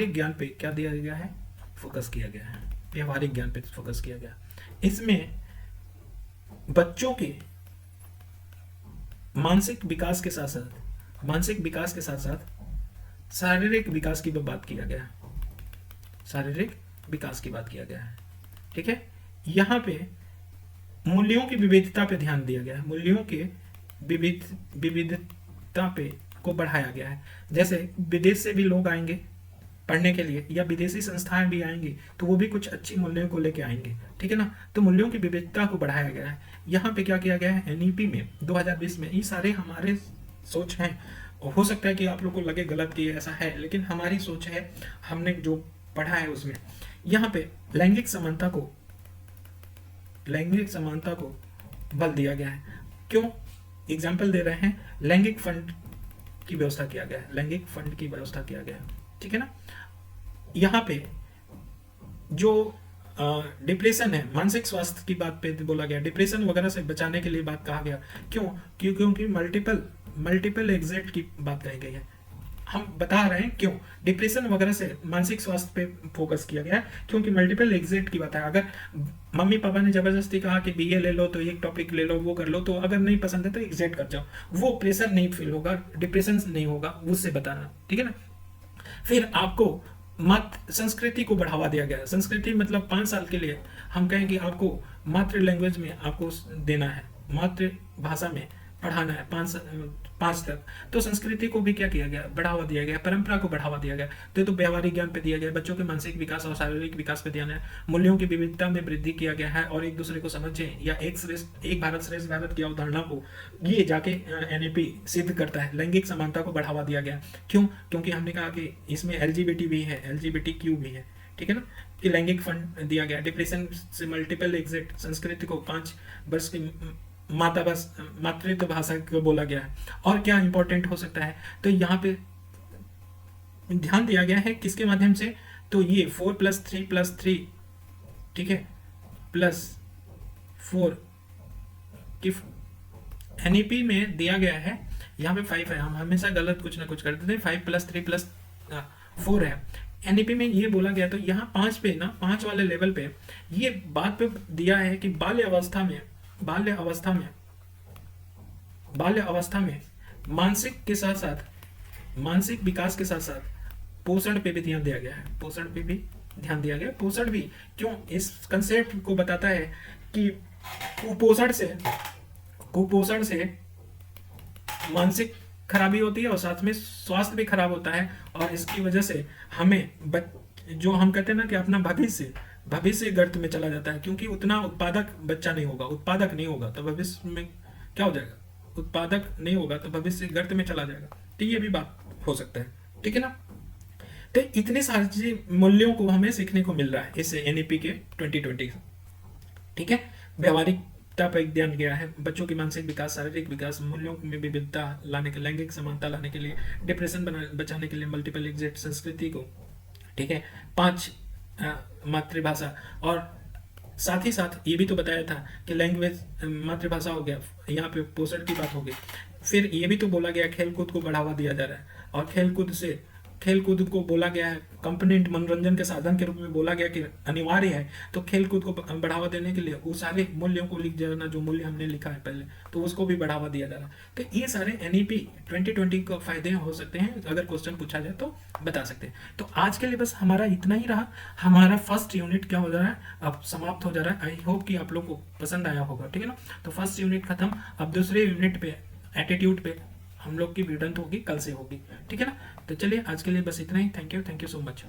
Speaker 1: ज्ञान पे क्या दिया गया है? फोकस किया गया है। व्यवहारिक ज्ञान पे फोकस किया गया। इसमें बच्चों के मानसिक विकास के साथ साथ शारीरिक विकास की भी बात किया गया है। शारीरिक विकास की बात किया गया है, ठीक है। यहाँ पे मूल्यों की विविधता पे ध्यान दिया गया है। मूल्यों के विविधता पे को बढ़ाया गया है। जैसे विदेश से भी लोग आएंगे पढ़ने के लिए, या विदेशी संस्थाएं भी आएंगी, तो वो भी कुछ अच्छी मूल्यों को लेके आएंगे, ठीक है ना। तो मूल्यों की विविधता को बढ़ाया गया है। यहाँ पे क्या किया गया है? एनईपी में 2020 में ये सारे हमारे सोच हैं। हो सकता है कि आप लोग को लगे गलत कि ऐसा है, लेकिन हमारी सोच है, हमने जो पढ़ा है उसमें। यहाँ पे लैंगिक समानता को बल दिया गया है। क्यों? एग्जाम्पल दे रहे हैं, लैंगिक फंड की व्यवस्था किया गया है, ठीक है ना। यहाँ पे जो डिप्रेशन है, मानसिक स्वास्थ्य की बात पे बोला गया, डिप्रेशन वगैरह से बचाने के लिए बात कहा गया। क्योंकि मल्टीपल एग्जिट की बात कही गई है। हम बता रहे हैं क्यों डिप्रेशन वगैरह से मानसिक स्वास्थ्य पे फोकस किया गया है, क्योंकि मल्टीपल एग्जिट की बात है। अगर मम्मी पापा ने जबरदस्ती कहा कि बीए ले लो, तो एक टॉपिक ले लो, वो कर लो, तो अगर नहीं पसंद है तो एग्जिट कर जाओ, वो प्रेशर नहीं फील होगा, डिप्रेशन नहीं होगा, उससे बताना, ठीक है ना। फिर आपको संस्कृति को बढ़ावा दिया गया। संस्कृति मतलब 5 साल के लिए हम कहें कि आपको मातृ लैंग्वेज में आपको देना है, मातृभाषा में पढ़ाना है 5 तक। तो संस्कृति को भी क्या किया गया? बढ़ावा दिया गया, परंपरा को बढ़ावा दिया गया। तो व्यवहारिक ज्ञान पे दिया गया, बच्चों के मानसिक विकास और शारीरिक विकास पे ध्यान है, मूल्यों की विविधता में वृद्धि किया गया है, और एक दूसरे को समझें, या एक भारत श्रेष्ठ भारत की अवधारणा को ये जाके एनईपी सिद्ध करता है। लैंगिक समानता को बढ़ावा दिया गया। क्यों? क्योंकि हमने कहा कि इसमें एलजीबीटी भी है, LGBTQ भी है, ठीक है ना। कि लैंगिक फंड दिया गया। डिप्रेशन से मल्टीपल एग्जिट, संस्कृति को 5 वर्ष की मातृत्व भाषा को बोला गया है। और क्या इंपॉर्टेंट हो सकता है, तो यहाँ पे ध्यान दिया गया है किसके माध्यम से, तो ये 4+3+3, ठीक है, +4 कि एनईपी में दिया गया है, यहाँ पे 5 है, हम हमेशा गलत कुछ ना कुछ कर देते हैं, 5+3+4 है। एनईपी में ये बोला गया, तो यहाँ 5 पे ना, 5 वाले लेवल पे ये बात पे दिया है कि बाल्य अवस्था में मानसिक के साथ साथ, मानसिक विकास के साथ साथ पोषण पे भी ध्यान दिया गया है। पोषण भी क्यों, इस कंसेप्ट को बताता है कि कुपोषण से मानसिक खराबी होती है और साथ में स्वास्थ्य भी खराब होता है, और इसकी वजह से हमें जो हम कहते हैं ना कि अपना भविष्य गर्त में चला जाता है, क्योंकि उतना उत्पादक बच्चा नहीं होगा, उत्पादक नहीं होगा तो भविष्य में क्या हो जाएगा, उत्पादक नहीं होगा तो भविष्य गर्त में चला जाएगा। तो ये भी बात हो सकता है, ठीक है ना। तो इतने सारे मूल्यों को हमें सीखने को मिल रहा है इस एनईपी के 2020, ठीक है। व्यवहारिकता पर ध्यान गया है, बच्चों की मानसिक विकास, शारीरिक विकास, मूल्यों में विविधता लाने के, लैंगिक समानता लाने के लिए, डिप्रेशन बचाने के लिए, मल्टीपल एग्जिट संस्कृति को, ठीक है, 5 मातृभाषा, और साथ ही साथ ये भी तो बताया था कि लैंग्वेज मातृभाषा हो गया, यहाँ पे पोषण की बात हो गई। फिर ये भी तो बोला गया खेलकूद को बढ़ावा दिया जा रहा है, और खेलकूद को बोला गया है कंपोनेंट, मनोरंजन के साधन के रूप में बोला गया कि अनिवार्य है। तो खेलकूद को बढ़ावा देने के लिए वो सारे मूल्यों को लिख जाना, जो मूल्य हमने लिखा है पहले, तो उसको भी बढ़ावा दिया जा रहा है। तो ये सारे एनईपी 2020 के फायदे हो सकते हैं, अगर क्वेश्चन पूछा जाए तो बता सकते हैं। तो आज के लिए बस हमारा इतना ही रहा। हमारा फर्स्ट यूनिट क्या हो जा रहा है, अब समाप्त हो जा रहा है। आई होप कि आप लोग को पसंद आया होगा, ठीक है ना। तो फर्स्ट यूनिट खत्म, अब दूसरे यूनिट पे एटीट्यूड पे हम लोग की भिड़ंत होगी, कल से होगी, ठीक है ना। तो चलिए आज के लिए बस इतना ही। Thank you so much.